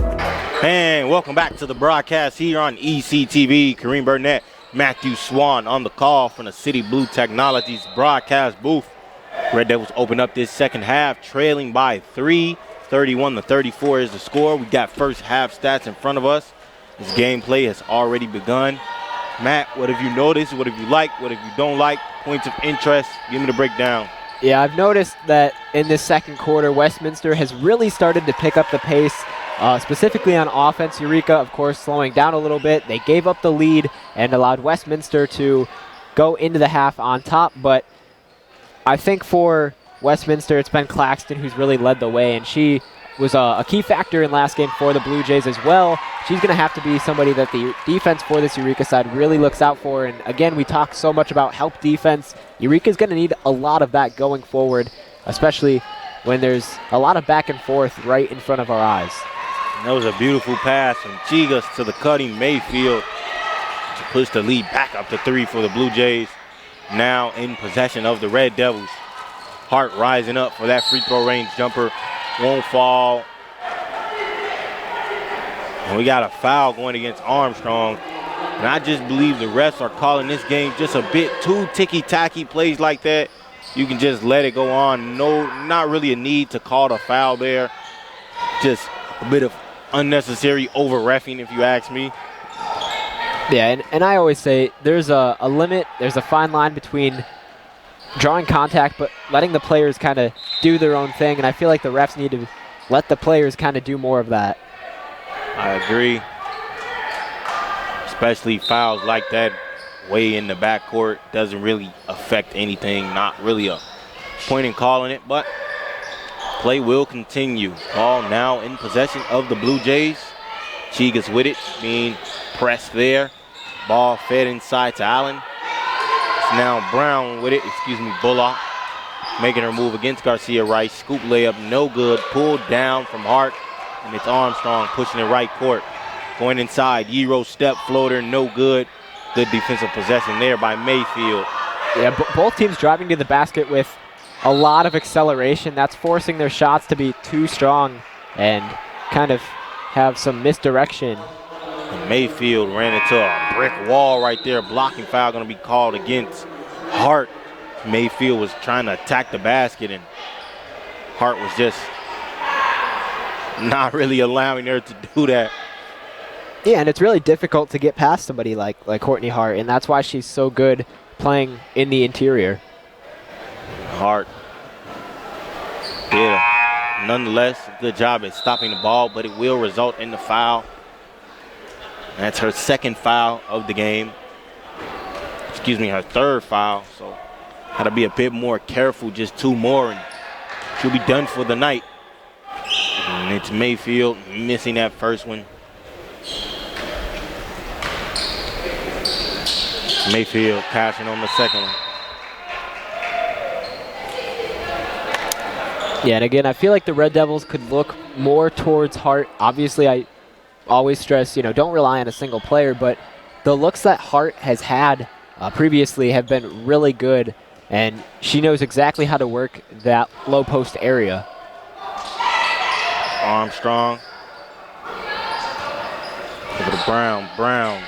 And welcome back to the broadcast here on ECTV. Kareem Burnett, Matthew Swan on the call from the City Blue Technologies broadcast booth. Red Devils open up this second half, trailing by 3. 31-34 is the score. We got first half stats in front of us. This gameplay has already begun. Matt, what have you noticed? What have you liked? What have you don't like? Points of interest. Give me the breakdown. Yeah, I've noticed that in this second quarter, Westminster has really started to pick up the pace, specifically on offense. Eureka, of course, slowing down a little bit. They gave up the lead and allowed Westminster to go into the half on top. But I think for Westminster, it's been Claxton who's really led the way, and she was a key factor in last game for the Blue Jays as well. She's going to have to be somebody that the defense for this Eureka side really looks out for. And again, we talk so much about help defense. Eureka's going to need a lot of that going forward, especially when there's a lot of back and forth right in front of our eyes. And that was a beautiful pass from Chigas to the cutting Mayfield to push the lead back up to 3 for the Blue Jays. Now in possession of the Red Devils. Hart rising up for that free throw range jumper. Won't fall. And we got a foul going against Armstrong. And I just believe the refs are calling this game just a bit too ticky-tacky. Plays like that, you can just let it go on. No, not really a need to call the foul there. Just a bit of unnecessary over-reffing, if you ask me. Yeah, and I always say there's a limit, there's a fine line between drawing contact but letting the players kind of do their own thing, and I feel like the refs need to let the players kind of do more of that. I agree. Especially fouls like that way in the backcourt doesn't really affect anything. Not really a point in calling it, but play will continue. Ball now in possession of the Blue Jays. Chigas with it, being pressed there. Ball fed inside to Allen. It's now Brown with it, Bullock. Making her move against Garcia Rice. Scoop layup, no good. Pulled down from Hart, and it's Armstrong pushing it right court. Going inside, Euro step floater, no good. Good defensive possession there by Mayfield. Yeah, both teams driving to the basket with a lot of acceleration. That's forcing their shots to be too strong and kind of have some misdirection. And Mayfield ran into a brick wall right there. Blocking foul going to be called against Hart. Mayfield was trying to attack the basket, and Hart was just not really allowing her to do that. Yeah, and it's really difficult to get past somebody like Courtney Hart, and that's why she's so good playing in the interior. Hart did nonetheless a good job at stopping the ball, but it will result in the foul. That's her second foul of the game. Her third foul, so had to be a bit more careful, just 2 more, and she'll be done for the night. And it's Mayfield missing that first one. Mayfield cashing on the second one. Yeah, and again, I feel like the Red Devils could look more towards Hart. Obviously, I always stress, don't rely on a single player, but the looks that Hart has had previously have been really good, and she knows exactly how to work that low post area. Armstrong. Over to Brown. Brown.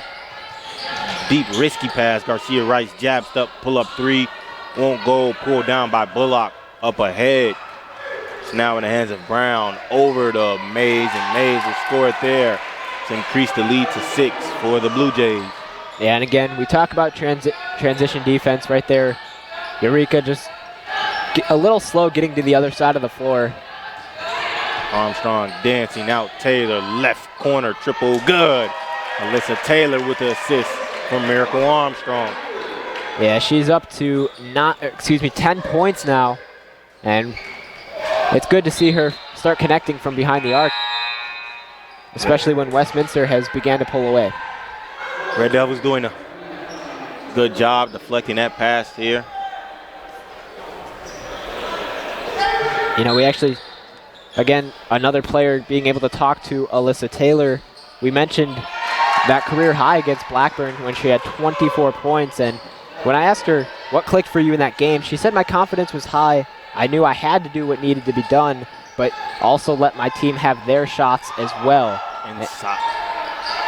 Deep, risky pass. Garcia Rice jabs up, pull up 3. Won't go. Pulled down by Bullock. Up ahead. It's now in the hands of Brown. Over to Mays, and Mays will score it there to increase the lead to 6 for the Blue Jays. Yeah, and again, we talk about transition defense right there. Eureka just a little slow getting to the other side of the floor. Armstrong dancing out Taylor, left corner, triple good. Alyssa Taylor with the assist from Miracle Armstrong. Yeah, she's up to 10 points now, and it's good to see her start connecting from behind the arc, especially when Westminster has began to pull away. Red Devils doing a good job deflecting that pass here. We actually, again, another player being able to talk to Alyssa Taylor. We mentioned that career high against Blackburn when she had 24 points. And when I asked her what clicked for you in that game, she said my confidence was high. I knew I had to do what needed to be done, but also let my team have their shots as well.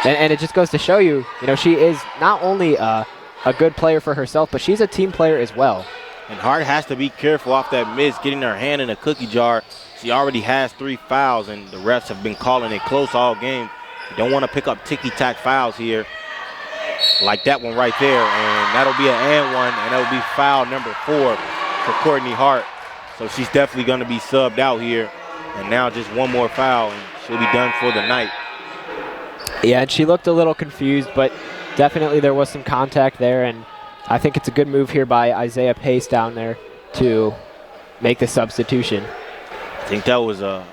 And it just goes to show you, she is not only a good player for herself, but she's a team player as well. And Hart has to be careful off that miss, getting her hand in a cookie jar. She already has 3 fouls, and the refs have been calling it close all game. You don't want to pick up ticky-tack fouls here, like that one right there. And that'll be an and one, and that'll be foul number 4 for Courtney Hart. So she's definitely going to be subbed out here. And now just 1 more foul, and she'll be done for the night. Yeah, and she looked a little confused, but definitely there was some contact there, and I think it's a good move here by Isaiah Pace down there to make the substitution. I think that was a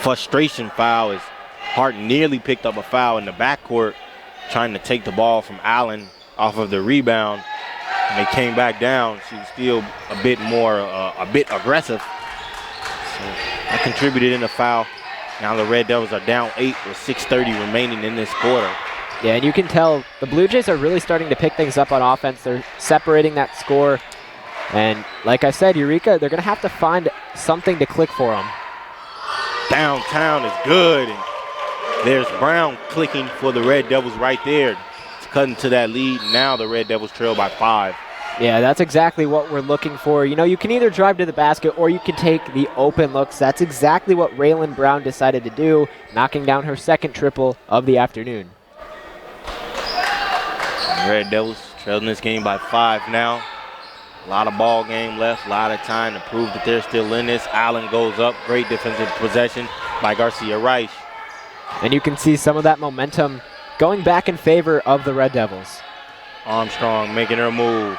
frustration foul as Hart nearly picked up a foul in the backcourt trying to take the ball from Allen off of the rebound. And they came back down. She was still a bit aggressive. So that contributed in the foul. Now the Red Devils are down 8 with 6:30 remaining in this quarter. Yeah, and you can tell the Blue Jays are really starting to pick things up on offense. They're separating that score. And like I said, Eureka, they're going to have to find something to click for them. Downtown is good. And there's Brown clicking for the Red Devils right there. It's cutting to that lead. Now the Red Devils trail by 5. Yeah, that's exactly what we're looking for. You know, you can either drive to the basket or you can take the open looks. That's exactly what Raylan Brown decided to do, knocking down her second triple of the afternoon. Red Devils trailing this game by 5 now. A lot of ball game left, a lot of time to prove that they're still in this. Allen goes up, great defensive possession by Garcia Rice. And you can see some of that momentum going back in favor of the Red Devils. Armstrong making her move.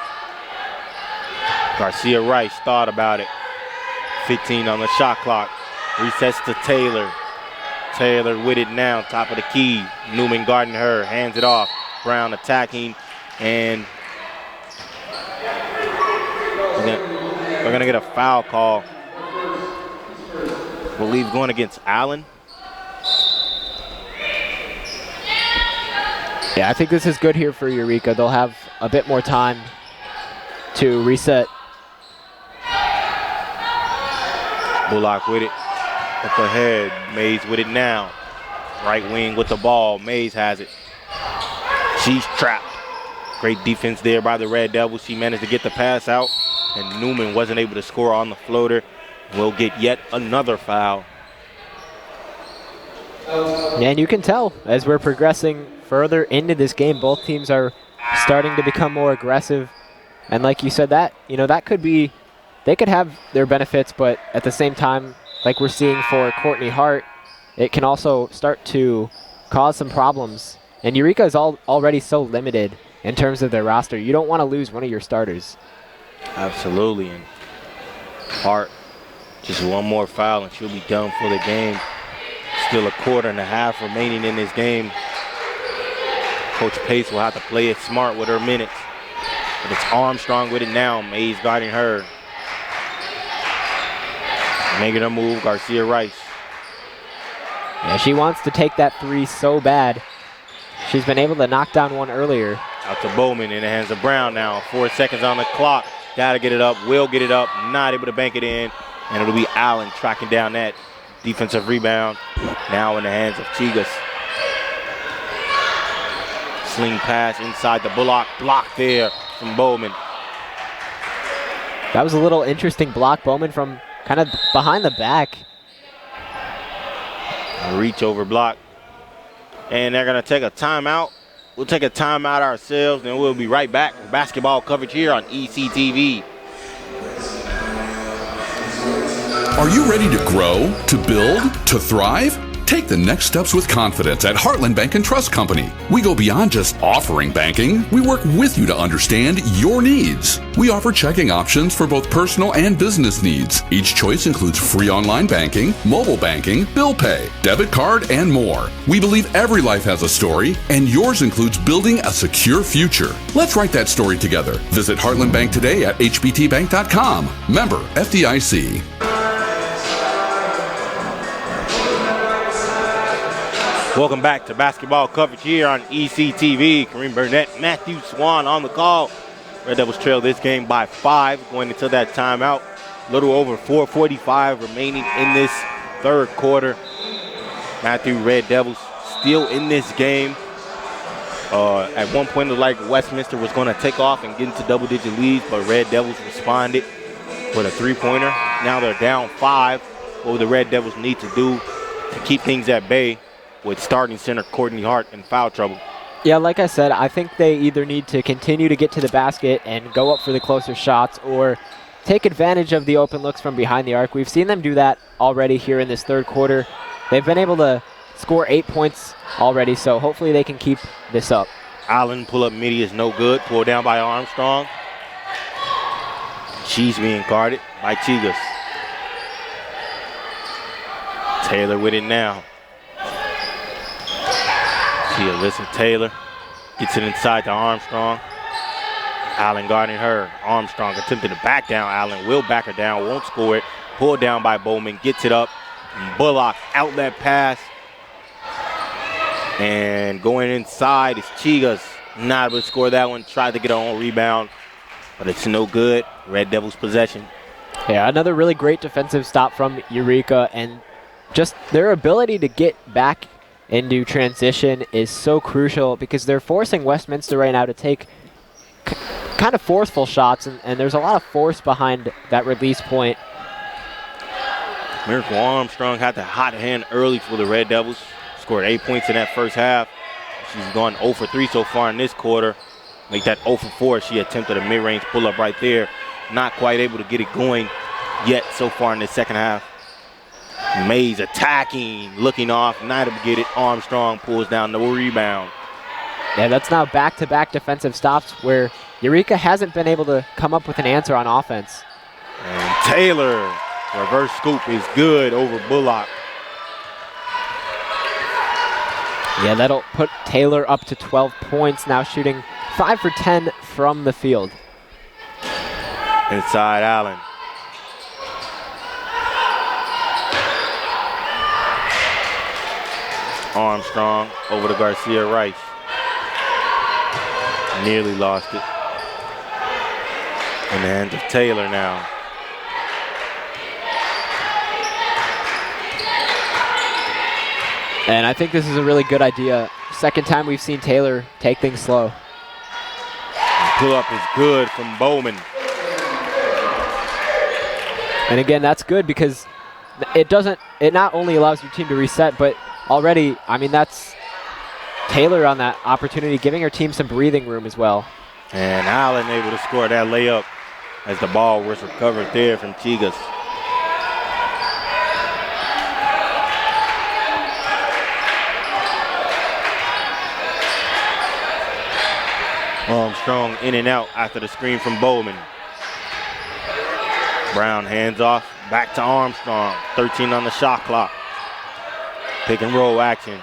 Garcia Rice thought about it. 15 on the shot clock. Resets to Taylor. Taylor with it now, top of the key. Newman guarding her, hands it off. Brown attacking, and we're gonna get a foul call. I believe going against Allen. Yeah, I think this is good here for Eureka. They'll have a bit more time to reset. Bullock with it. Up ahead. Mays with it now. Right wing with the ball. Mays has it. She's trapped. Great defense there by the Red Devils. She managed to get the pass out, and Newman wasn't able to score on the floater. We'll get yet another foul. And you can tell as we're progressing further into this game, both teams are starting to become more aggressive. And like you said, that could be, they could have their benefits, but at the same time, like we're seeing for Courtney Hart, it can also start to cause some problems. And Eureka is already so limited in terms of their roster. You don't want to lose one of your starters. Absolutely. And Hart, just one more foul and she'll be done for the game. Still a quarter and a half remaining in this game. Coach Pace will have to play it smart with her minutes. But it's Armstrong with it now. Mays guarding her. Making a move, Garcia Rice. Yeah, she wants to take that three so bad. She's been able to knock down one earlier. Out to Bowman in the hands of Brown now. 4 seconds on the clock. Gotta get it up, will get it up, not able to bank it in. And it'll be Allen tracking down that defensive rebound. Now in the hands of Chigas. Sling pass inside the Bullock. Block there from Bowman. That was a little interesting block. Bowman from kind of behind the back. A reach over block. And they're going to take a timeout. We'll take a timeout ourselves, and we'll be right back with basketball coverage here on ECTV. Are you ready to grow, to build, to thrive? Take the next steps with confidence at Heartland Bank and Trust Company. We go beyond just offering banking. We work with you to understand your needs. We offer checking options for both personal and business needs. Each choice includes free online banking, mobile banking, bill pay, debit card, and more. We believe every life has a story, and yours includes building a secure future. Let's write that story together. Visit Heartland Bank today at hbtbank.com. Member FDIC. Welcome back to basketball coverage here on ECTV. Kareem Burnett, Matthew Swan on the call. Red Devils trail this game by 5 going into that timeout. A little over 4:45 remaining in this third quarter. Matthew, Red Devils still in this game. At one point, it looked like Westminster was going to take off and get into double-digit leads, but Red Devils responded with a three-pointer. Now they're down 5. What will the Red Devils need to do to keep things at bay with starting center Courtney Hart in foul trouble? Yeah, like I said, I think they either need to continue to get to the basket and go up for the closer shots or take advantage of the open looks from behind the arc. We've seen them do that already here in this third quarter. They've been able to score 8 points already, so hopefully they can keep this up. Allen pull-up midi is no good. Pulled down by Armstrong. She's being guarded by Chigas. Taylor with it now. See Alyssa Taylor gets it inside to Armstrong. Allen guarding her. Armstrong attempted to back down. Allen will back her down, won't score it. Pulled down by Bowman, gets it up. Bullock outlet pass. And going inside is Chigas. Not able to score that one. Tried to get her own rebound, but it's no good. Red Devils possession. Yeah, another really great defensive stop from Eureka, and just their ability to get back into transition is so crucial because they're forcing Westminster right now to take kind of forceful shots, and there's a lot of force behind that release point. Miracle Armstrong had the hot hand early for the Red Devils. Scored 8 points in that first half. She's gone 0 for 3 so far in this quarter. Make that 0 for 4. She attempted a mid-range pull-up right there. Not quite able to get it going yet so far in the second half. Mays attacking, looking off, not able to get it. Armstrong pulls down, no rebound. Yeah, that's now back-to-back defensive stops where Eureka hasn't been able to come up with an answer on offense. And Taylor, reverse scoop is good over Bullock. Yeah, that'll put Taylor up to 12 points, now shooting 5 for 10 from the field. Inside Allen. Armstrong over to Garcia Rice. Nearly lost it. In the hands of Taylor now. And I think this is a really good idea. Second time we've seen Taylor take things slow. Pull-up is good from Bowman. And again, that's good because it not only allows your team to reset, but already, I mean, that's Taylor on that opportunity, giving her team some breathing room as well. And Allen able to score that layup as the ball was recovered there from Chigas. Armstrong in and out after the screen from Bowman. Brown hands off, back to Armstrong. 13 on the shot clock. Pick and roll action.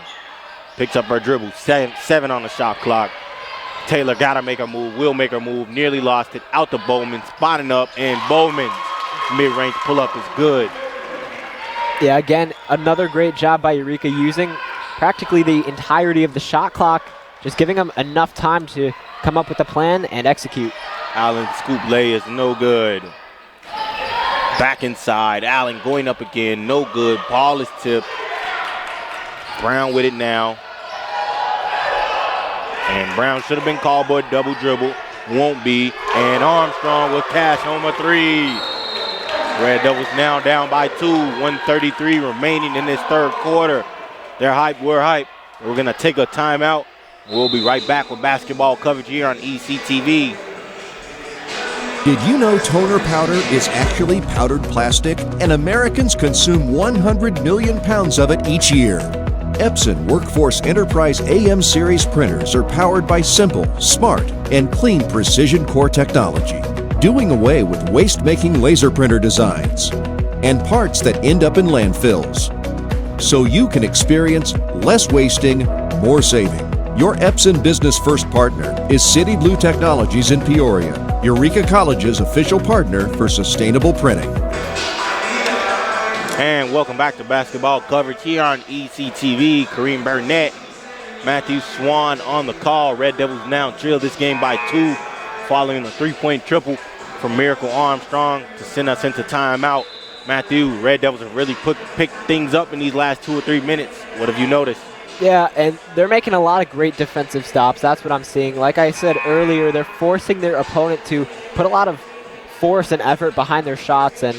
Picks up her dribble, 7 on the shot clock. Taylor gotta make a move, will make a move, nearly lost it, out to Bowman, spotting up, and Bowman's mid-range pull-up is good. Yeah, again, another great job by Eureka using practically the entirety of the shot clock, just giving them enough time to come up with a plan and execute. Allen's scoop lay is no good. Back inside, Allen going up again, no good. Ball is tipped. Brown with it now. And Brown should have been called for a double dribble. Won't be. And Armstrong will cash home a 3. Red Devils now down by 2. 1:33 remaining in this third quarter. They're hype, we're hype. We're going to take a timeout. We'll be right back with basketball coverage here on ECTV. Did you know toner powder is actually powdered plastic? And Americans consume 100 million pounds of it each year. Epson Workforce Enterprise AM series printers are powered by simple, smart, and clean precision core technology, doing away with waste-making laser printer designs and parts that end up in landfills. So you can experience less wasting, more saving. Your Epson Business First partner is City Blue Technologies in Peoria, Eureka College's official partner for sustainable printing. And welcome back to basketball coverage here on ECTV. Kareem Burnett, Matthew Swan on the call. Red Devils now trail this game by 2 following a 3-point triple from Miracle Armstrong to send us into timeout. Matthew, Red Devils have really picked things up in these last 2 or 3 minutes. What have you noticed? Yeah, and they're making a lot of great defensive stops. That's what I'm seeing. Like I said earlier, they're forcing their opponent to put a lot of force and effort behind their shots, and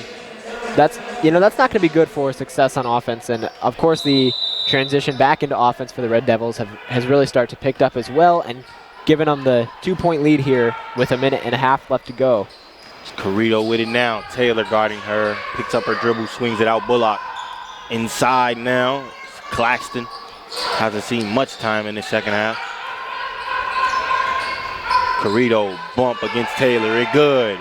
that's not going to be good for success on offense. And of course, the transition back into offense for the Red Devils has really started to pick up as well, and given them the 2-point lead here with 1.5 minutes left to go. Carrito with it now. Taylor guarding her, picks up her dribble, swings it out. Bullock inside now. Claxton hasn't seen much time in the second half. Carrito bump against Taylor, it good.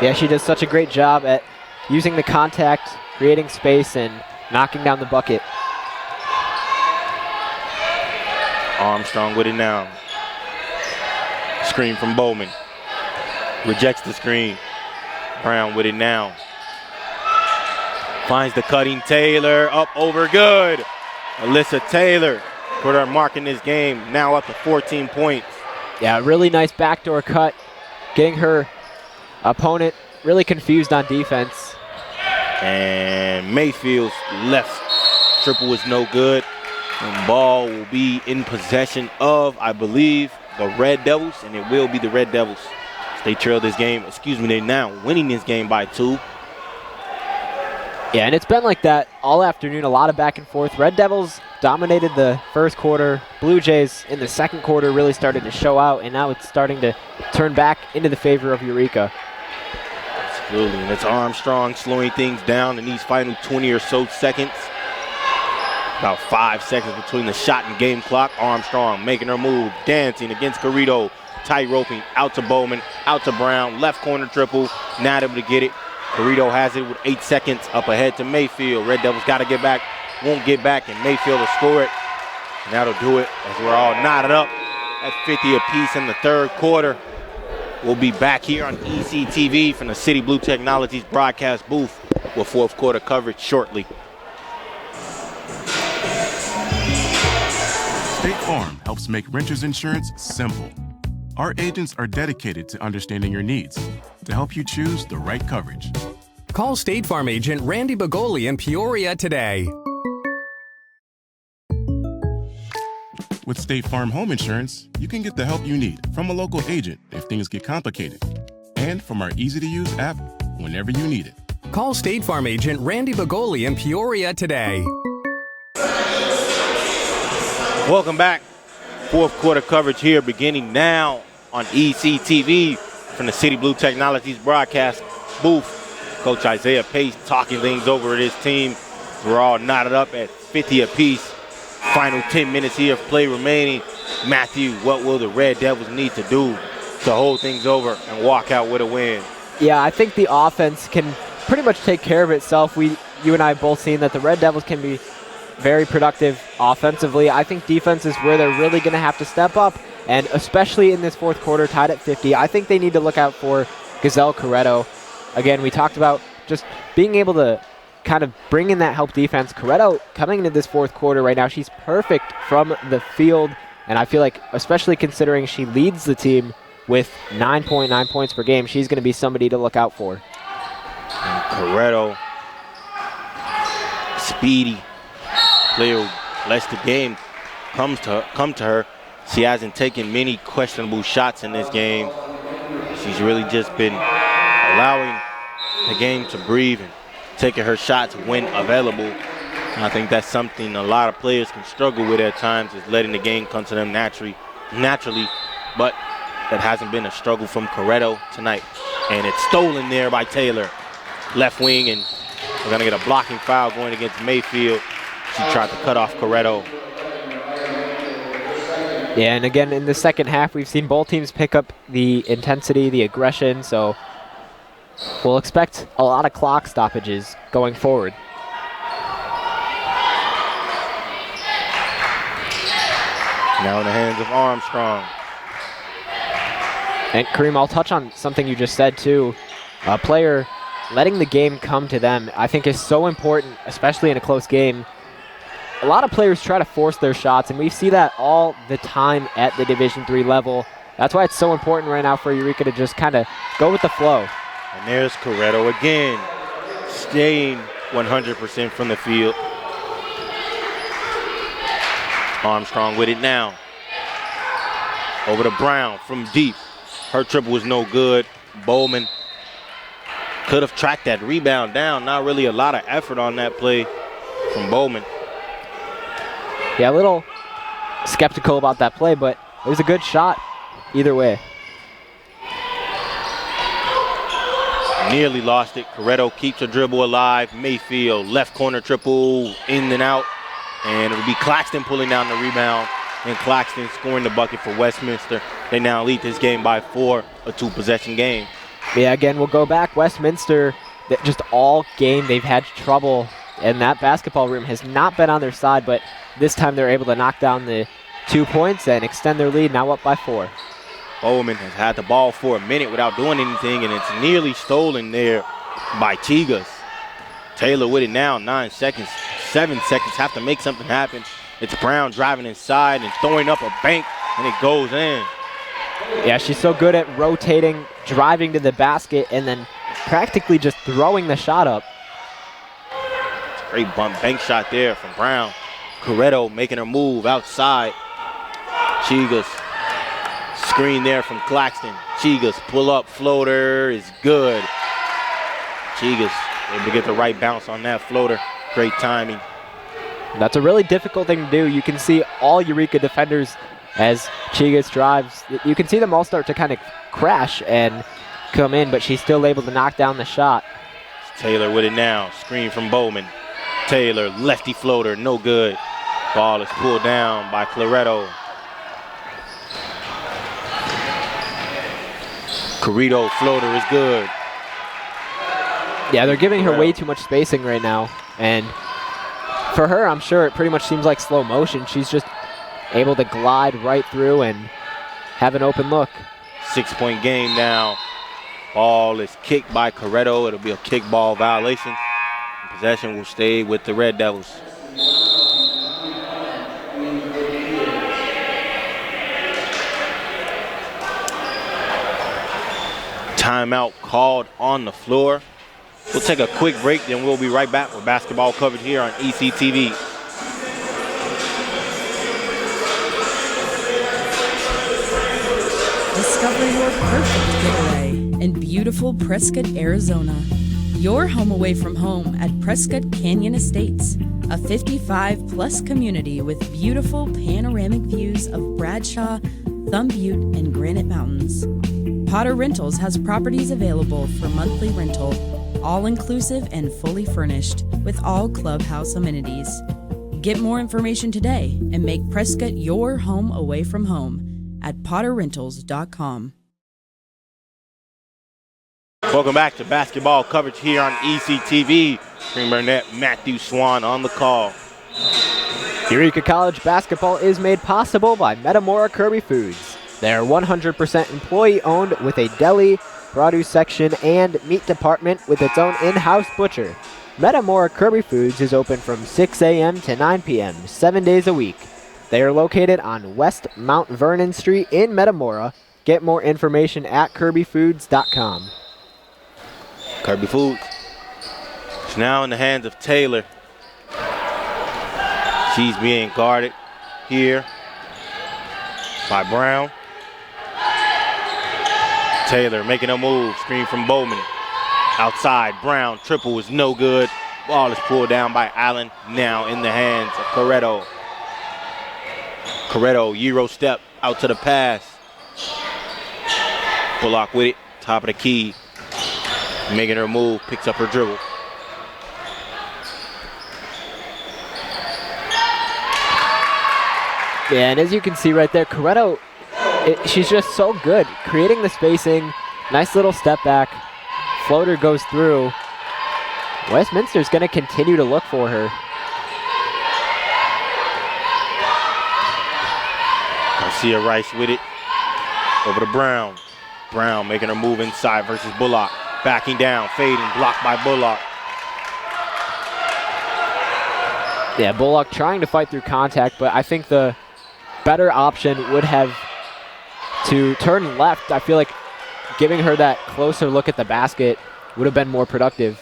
Yeah, she does such a great job at using the contact, creating space, and knocking down the bucket. Armstrong with it now. Screen from Bowman. Rejects the screen. Brown with it now. Finds the cutting Taylor. Up over good. Alyssa Taylor put her mark in this game. Now up to 14 points. Yeah, really nice backdoor cut. Getting her opponent really confused on defense. And Mayfield's left triple is no good. And ball will be in possession of, I believe, the Red Devils, and it will be the Red Devils. They trail this game, they're now winning this game by 2. Yeah, and it's been like that all afternoon, a lot of back and forth. Red Devils dominated the first quarter. Blue Jays in the second quarter really started to show out, and now it's starting to turn back into the favor of Eureka. Absolutely, and it's Armstrong slowing things down in these final 20 or so seconds. About 5 seconds between the shot and game clock. Armstrong making her move, dancing against Garrido, tight roping, out to Bowman, out to Brown, left corner triple, not able to get it. Garrido has it with 8 seconds, up ahead to Mayfield. Red Devils got to get back, won't get back, and Mayfield will score it. And that'll do it as we're all knotted up at 50 apiece in the third quarter. We'll be back here on ECTV from the City Blue Technologies broadcast booth with fourth quarter coverage shortly. State Farm helps make renters insurance simple. Our agents are dedicated to understanding your needs to help you choose the right coverage. Call State Farm agent Randy Bagoli in Peoria today. With State Farm Home Insurance, you can get the help you need from a local agent if things get complicated, and from our easy-to-use app whenever you need it. Call State Farm agent Randy Bagoli in Peoria today. Welcome back. Fourth quarter coverage here beginning now on ECTV from the City Blue Technologies broadcast booth. Coach Isaiah Pace talking things over at his team. We're all knotted up at 50 apiece. Final 10 minutes here of play remaining. Matthew, what will the Red Devils need to do to hold things over and walk out with a win? Yeah, I think the offense can pretty much take care of itself. You and I have both seen that the Red Devils can be very productive offensively. I think defense is where they're really going to have to step up, and especially in this fourth quarter, tied at 50, I think they need to look out for Gazelle Corretto. Again, we talked about just being able to kind of bring in that help defense. Corretto coming into this fourth quarter right now, she's perfect from the field, and I feel like, especially considering she leads the team with 9.9 points per game, she's going to be somebody to look out for. And Corretto, speedy player who lets the game come to her. She hasn't taken many questionable shots in this game. She's really just been allowing the game to breathe and taking her shots when available. And I think that's something a lot of players can struggle with at times, is letting the game come to them naturally. But that hasn't been a struggle from Corretto tonight. And it's stolen there by Taylor. Left wing, and we're going to get a blocking foul going against Mayfield. She tried to cut off Corretto. Yeah, and again, in the second half, we've seen both teams pick up the intensity, the aggression, so we'll expect a lot of clock stoppages going forward. Now in the hands of Armstrong. And Kareem, I'll touch on something you just said too. A player letting the game come to them, I think, is so important, especially in a close game. A lot of players try to force their shots, and we see that all the time at the Division III level. That's why it's so important right now for Eureka to just kind of go with the flow. And there's Corretto again, staying 100% from the field. Armstrong with it now. Over to Brown from deep. Her triple was no good. Bowman could have tracked that rebound down. Not really a lot of effort on that play from Bowman. Yeah, a little skeptical about that play, but it was a good shot either way. Nearly lost it. Corretto keeps her dribble alive. Mayfield, left corner triple, in and out. And it will be Claxton pulling down the rebound. And Claxton scoring the bucket for Westminster. They now lead this game by 4, a 2-possession game. Yeah, again, we'll go back. Westminster, just all game, they've had trouble, and that basketball room has not been on their side, but this time they're able to knock down the 2 points and extend their lead, now up by 4. Bowman has had the ball for a minute without doing anything, and it's nearly stolen there by Chigas. Taylor with it now, 9 seconds, 7 seconds, have to make something happen. It's Brown driving inside and throwing up a bank, and it goes in. Yeah, she's so good at rotating, driving to the basket, and then practically just throwing the shot up. Great bump bank shot there from Brown. Corretto making her move outside. Chigas, screen there from Claxton. Chigas, pull up floater is good. Chigas able to get the right bounce on that floater. Great timing. That's a really difficult thing to do. You can see all Eureka defenders as Chigas drives. You can see them all start to kind of crash and come in, but she's still able to knock down the shot. Taylor with it now. Screen from Bowman. Taylor, lefty floater, no good. Ball is pulled down by Claretto. Corretto floater is good. Yeah, they're giving her way too much spacing right now. And for her, I'm sure it pretty much seems like slow motion. She's just able to glide right through and have an open look. 6-point game now. Ball is kicked by Corretto. It'll be a kickball violation. Possession will stay with the Red Devils. Timeout called on the floor. We'll take a quick break, then we'll be right back with basketball coverage here on ECTV. Discover your perfect getaway in beautiful Prescott, Arizona. Your home away from home at Prescott Canyon Estates, a 55-plus community with beautiful panoramic views of Bradshaw, Thumb Butte, and Granite Mountains. Potter Rentals has properties available for monthly rental, all-inclusive and fully furnished, with all clubhouse amenities. Get more information today and make Prescott your home away from home at potterrentals.com. Welcome back to basketball coverage here on ECTV. Green Burnett, Matthew Swan on the call. Eureka College basketball is made possible by Metamora Kirby Foods. They are 100% employee-owned with a deli, produce section, and meat department with its own in-house butcher. Metamora Kirby Foods is open from 6 a.m. to 9 p.m. 7 days a week. They are located on West Mount Vernon Street in Metamora. Get more information at kirbyfoods.com. Kirby Foods. It's now in the hands of Taylor. She's being guarded here by Brown. Taylor making a move, screen from Bowman. Outside, Brown, triple is no good. Ball is pulled down by Allen, now in the hands of Corretto. Corretto, Euro step, out to the pass. Bullock with it, top of the key. Making her move, picks up her dribble. Yeah, and as you can see right there, Corretto, she's just so good. Creating the spacing, nice little step back. Floater goes through. Westminster's going to continue to look for her. Garcia Rice with it. Over to Brown. Brown making her move inside versus Bullock. Backing down, fading, blocked by Bullock. Yeah, Bullock trying to fight through contact, but I think the better option would have to turn left. I feel like giving her that closer look at the basket would have been more productive.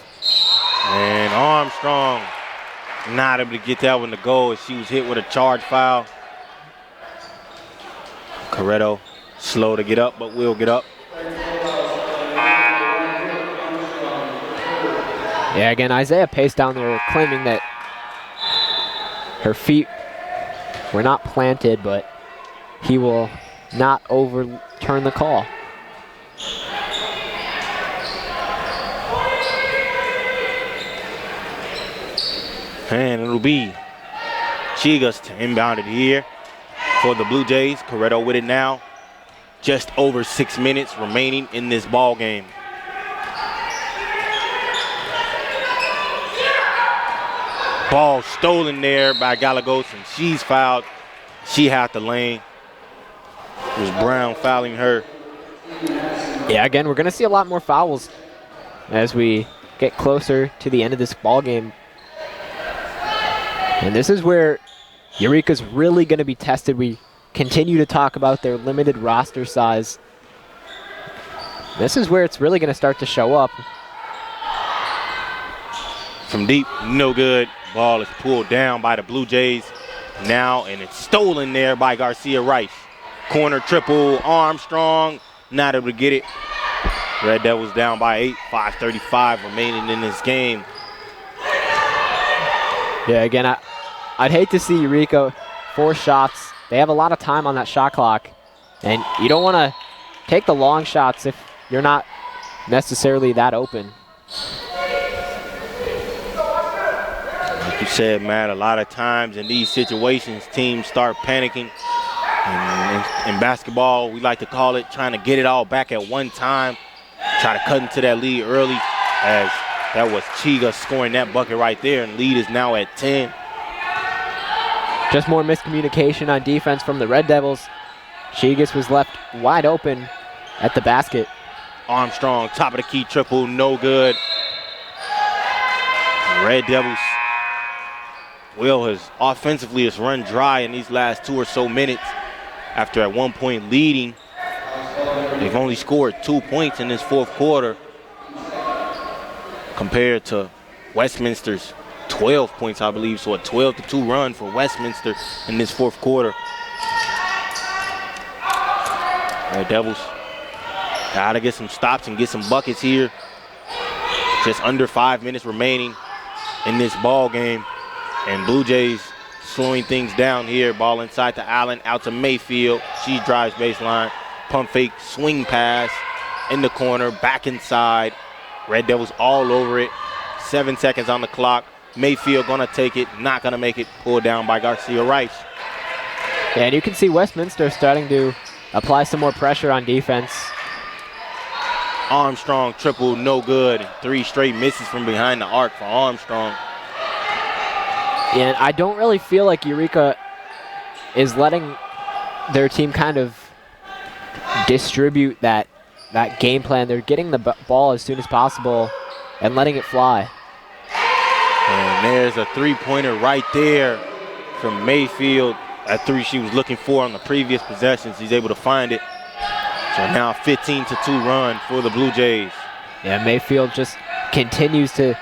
And Armstrong not able to get that one to go as she was hit with a charge foul. Corretto slow to get up, but will get up. Yeah, again, Isaiah Pace down there claiming that her feet were not planted, but he will not overturn the call. And it'll be Chigas to inbound it here for the Blue Jays. Corretto with it now. Just over 6 minutes remaining in this ball game. Ball stolen there by Galagos, and she's fouled. She had the lane. It was Brown fouling her. Yeah, again, we're going to see a lot more fouls as we get closer to the end of this ball game. And this is where Eureka's really going to be tested. We continue to talk about their limited roster size. This is where it's really going to start to show up. From deep, no good. Ball is pulled down by the Blue Jays now, and it's stolen there by Garcia Rice. Corner triple, Armstrong, not able to get it. Red Devils down by 8, 5:35 remaining in this game. Yeah, again, I'd hate to see Eureka force shots. They have a lot of time on that shot clock, and you don't want to take the long shots if you're not necessarily that open. Like you said, Matt, a lot of times in these situations, teams start panicking. And in basketball, we like to call it trying to get it all back at one time, try to cut into that lead early, as that was Chiga scoring that bucket right there, and lead is now at 10. Just more miscommunication on defense from the Red Devils. Chigas was left wide open at the basket. Armstrong, top of the key triple, no good. Red Devils, Will has offensively has run dry in these last 2 or so minutes. After at one point leading, they've only scored 2 points in this fourth quarter compared to Westminster's 12 points, I believe. So a 12-2 run for Westminster in this fourth quarter. Red Devils gotta get some stops and get some buckets here. Just under 5 minutes remaining in this ball game, and Blue Jays slowing things down here. Ball inside to Allen, out to Mayfield. She drives baseline, pump fake, swing pass in the corner, back inside. Red Devils all over it. 7 seconds on the clock. Mayfield gonna take it, not gonna make it. Pulled down by Garcia Rice. Yeah, and you can see Westminster starting to apply some more pressure on defense. Armstrong triple, no good. 3 straight misses from behind the arc for Armstrong. And I don't really feel like Eureka is letting their team kind of distribute that game plan. They're getting the ball as soon as possible and letting it fly. And there's a three-pointer right there from Mayfield. That 3 she was looking for on the previous possessions. He's able to find it. So now 15-2 run for the Blue Jays. Yeah, Mayfield just continues to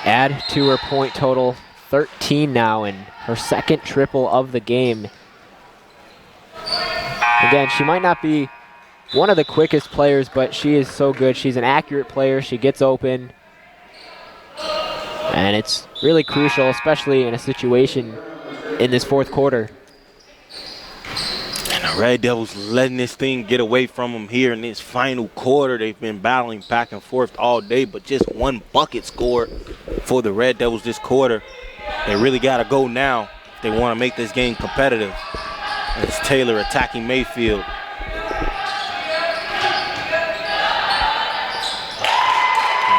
add to her point total. 13 now, and her second triple of the game. Again, she might not be one of the quickest players, but she is so good. She's an accurate player. She gets open. And it's really crucial, especially in a situation in this fourth quarter. And the Red Devils letting this thing get away from them here in this final quarter. They've been battling back and forth all day, but just 1 bucket scored for the Red Devils this quarter. They really got to go now if they want to make this game competitive. It's Taylor attacking Mayfield. The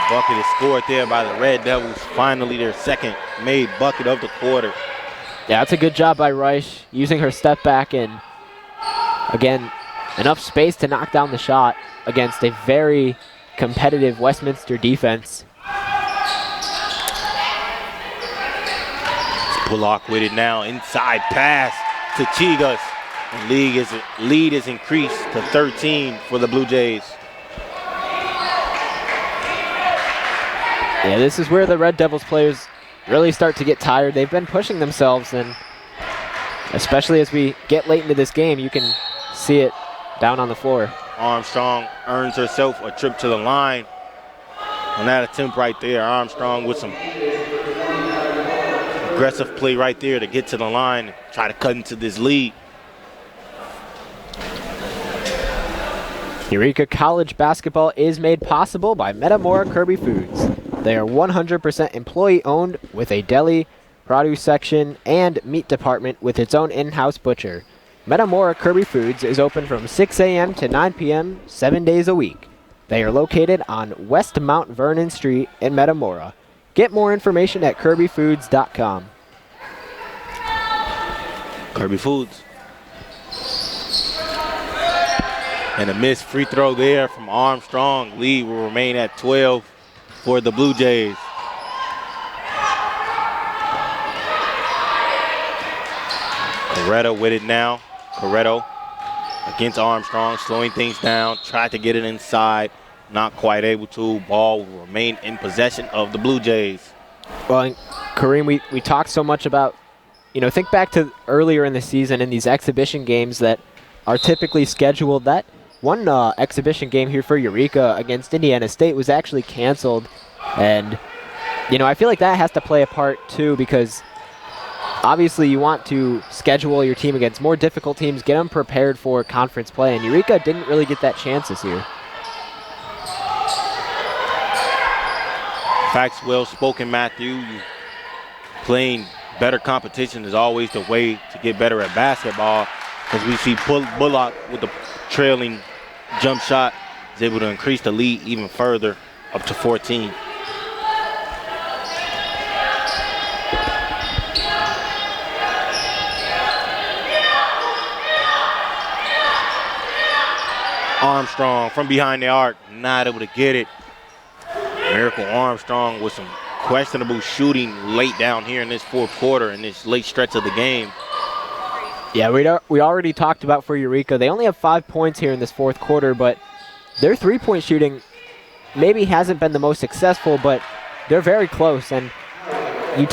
bucket is scored there by the Red Devils. Finally, their second made bucket of the quarter. Yeah, that's a good job by Reich, using her step back and, again, enough space to knock down the shot against a very competitive Westminster defense. Pullock with it now, inside pass to Chigas. And lead is increased to 13 for the Blue Jays. Yeah, this is where the Red Devils players really start to get tired. They've been pushing themselves, and especially as we get late into this game, you can see it down on the floor. Armstrong earns herself a trip to the line on that attempt right there. Armstrong with some aggressive play right there to get to the line and try to cut into this lead. Eureka College basketball is made possible by Metamora Kirby Foods. They are 100% employee owned with a deli, produce section, and meat department with its own in-house butcher. Metamora Kirby Foods is open from 6 a.m. to 9 p.m. 7 days a week. They are located on West Mount Vernon Street in Metamora. Get more information at kirbyfoods.com. Kirby Foods. And a missed free throw there from Armstrong. Lead will remain at 12 for the Blue Jays. Corretto with it now. Corretto against Armstrong, slowing things down. Tried to get it inside. Not quite able to. Ball will remain in possession of the Blue Jays. Well, Kareem, we talked so much about, think back to earlier in the season in these exhibition games that are typically scheduled. That one exhibition game here for Eureka against Indiana State was actually canceled. And, I feel like that has to play a part too, because obviously you want to schedule your team against more difficult teams, get them prepared for conference play, and Eureka didn't really get that chance this year. Facts well spoken, Matthew. Playing better competition is always the way to get better at basketball, because we see Bullock with the trailing jump shot is able to increase the lead even further up to 14. Armstrong from behind the arc, not able to get it. Miracle Armstrong with some questionable shooting late down here in this fourth quarter in this late stretch of the game. Yeah, we already talked about for Eureka. They only have 5 points here in this fourth quarter, but their three-point shooting maybe hasn't been the most successful, but they're very close. And you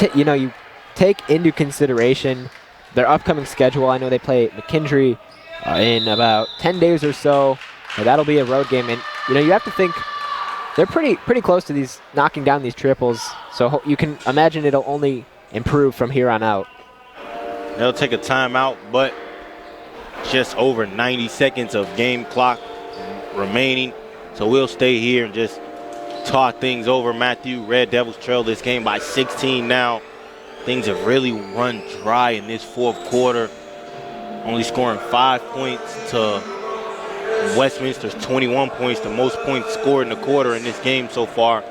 take into consideration their upcoming schedule. I know they play McKendree in about 10 days or so. So that'll be a road game, and you have to think they're pretty close to these knocking down these triples. So you can imagine it'll only improve from here on out. They'll take a timeout, but just over 90 seconds of game clock remaining. So we'll stay here and just talk things over. Matthew, Red Devils trail this game by 16 now. Things have really run dry in this fourth quarter. Only scoring 5 points to Westminster's 21 points, the most points scored in the quarter in this game so far.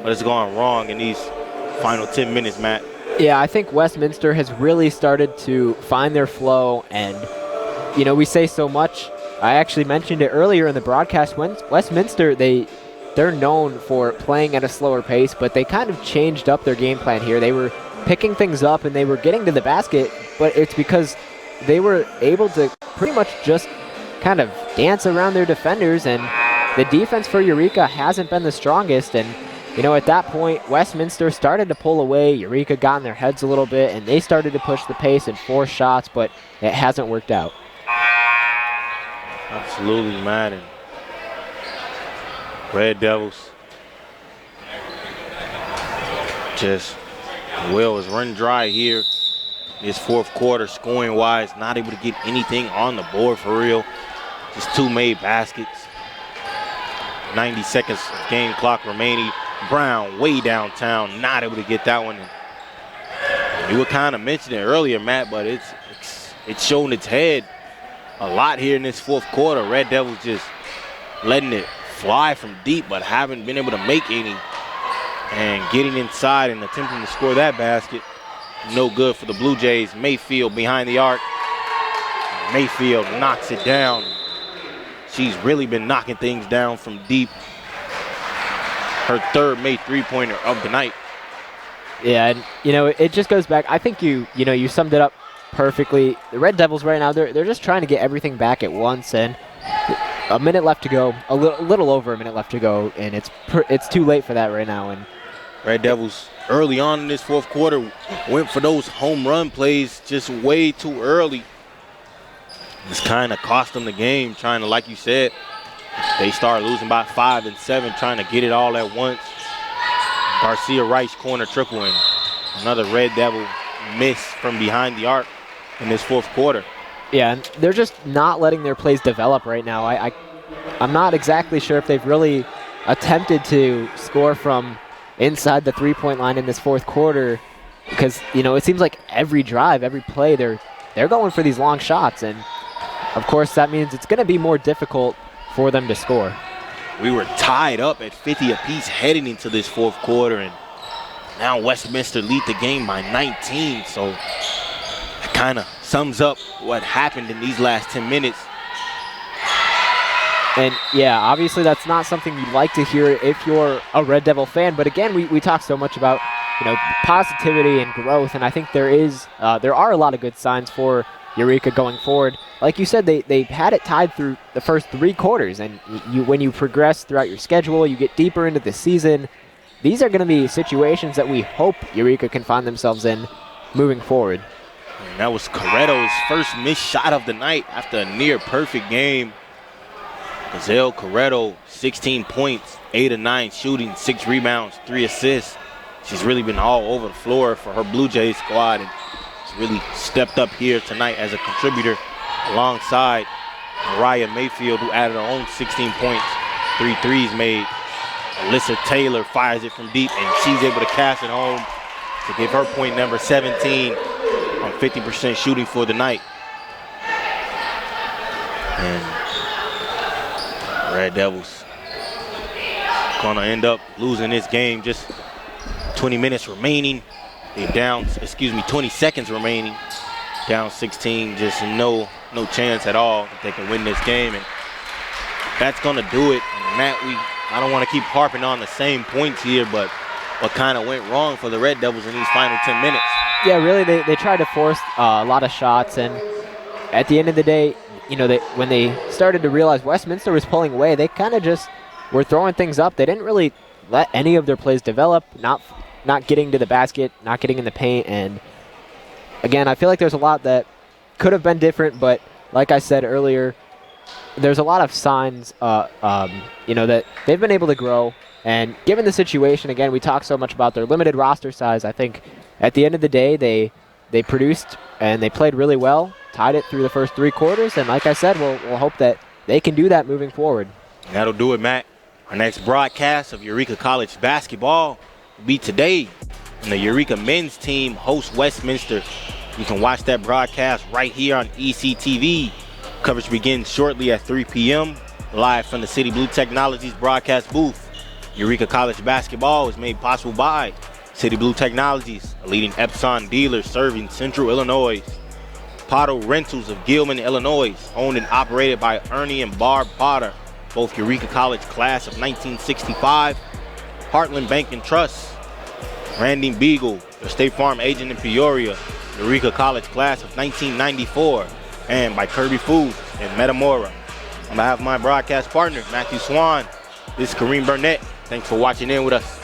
But it's gone wrong in these final 10 minutes, Matt. Yeah, I think Westminster has really started to find their flow. And, we say so much. I actually mentioned it earlier in the broadcast. Westminster, they're known for playing at a slower pace, but they kind of changed up their game plan here. They were picking things up and they were getting to the basket, but it's because they were able to pretty much just kind of dance around their defenders, and the defense for Eureka hasn't been the strongest. And at that point Westminster started to pull away. Eureka got in their heads a little bit and they started to push the pace and force shots, but it hasn't worked out. Absolutely, man. And Red Devils just well is run dry here this fourth quarter, scoring wise, not able to get anything on the board for real. Just 2 made baskets. 90 seconds of game clock remaining. Brown way downtown, not able to get that one. You were kind of mentioning it earlier, Matt, but it's shown its head a lot here in this fourth quarter. Red Devils just letting it fly from deep, but haven't been able to make any. And getting inside and attempting to score that basket, no good for the Blue Jays. Mayfield behind the arc. Mayfield knocks it down. She's really been knocking things down from deep. Her third made three-pointer of the night. Yeah, and it just goes back. I think you summed it up perfectly. The Red Devils right now, they're just trying to get everything back at once, and a minute left to go, a little over a minute left to go, and it's too late for that right now. And Red Devils early on in this fourth quarter went for those home run plays just way too early. This kind of cost them the game, trying to, like you said, they start losing by 5 and 7, trying to get it all at once. Garcia Rice corner triple, and another Red Devil miss from behind the arc in this fourth quarter. Yeah, and they're just not letting their plays develop right now. I'm not exactly sure if they've really attempted to score from inside the three-point line in this fourth quarter, because it seems like every drive, every play, they're going for these long shots, and of course that means it's going to be more difficult for them to score. We were tied up at 50 apiece heading into this fourth quarter, and Now Westminster lead the game by 19, so it kind of sums up what happened in these last 10 minutes. And yeah, obviously that's not something you'd like to hear if you're a Red Devil fan. But again, we talk so much about, you know, positivity and growth, and I think there are a lot of good signs for Eureka going forward. Like you said, they had it tied through the first 3 quarters, and when you progress throughout your schedule, you get deeper into the season. These are going to be situations that we hope Eureka can find themselves in moving forward. And that was Corretto's first missed shot of the night after a near-perfect game. Gazelle Corretto, 16 points, 8 of 9 shooting, 6 rebounds, 3 assists. She's really been all over the floor for her Blue Jays squad, and she's really stepped up here tonight as a contributor alongside Mariah Mayfield, who added her own 16 points, 3 threes made. Alyssa Taylor fires it from deep, and she's able to cash it home to give her point number 17 on 50% shooting for the night. And Red Devils gonna end up losing this game. Just 20 minutes remaining. They're down, 20 seconds remaining. Down 16, just no chance at all that they can win this game. And that's gonna do it. And Matt, I don't want to keep harping on the same points here, but what kind of went wrong for the Red Devils in these final 10 minutes? Yeah, really, they tried to force a lot of shots, and at the end of the day, you know, when they started to realize Westminster was pulling away, they kind of just were throwing things up. They didn't really let any of their plays develop, not getting to the basket, not getting in the paint, and again, I feel like there's a lot that could have been different, but like I said earlier, there's a lot of signs, you know, that they've been able to grow. And given the situation, again, we talk so much about their limited roster size. I think at the end of the day, they produced and they played really well, tied it through the first 3 quarters. And like I said, we'll hope that they can do that moving forward. That'll do it, Matt. Our next broadcast of Eureka College basketball will be today when the Eureka men's team hosts Westminster. You can watch that broadcast right here on ECTV. Coverage begins shortly at 3 p.m. live from the City Blue Technologies broadcast booth. Eureka College basketball is made possible by City Blue Technologies, a leading Epson dealer serving Central Illinois. Potter Rentals of Gilman, Illinois, owned and operated by Ernie and Barb Potter, both Eureka College class of 1965. Heartland Bank and Trust, Randy Beagle, the State Farm agent in Peoria, Eureka College class of 1994. And by Kirby Foods and Metamora. On behalf of my broadcast partner, Matthew Swan, this is Kareem Burnett. Thanks for watching in with us.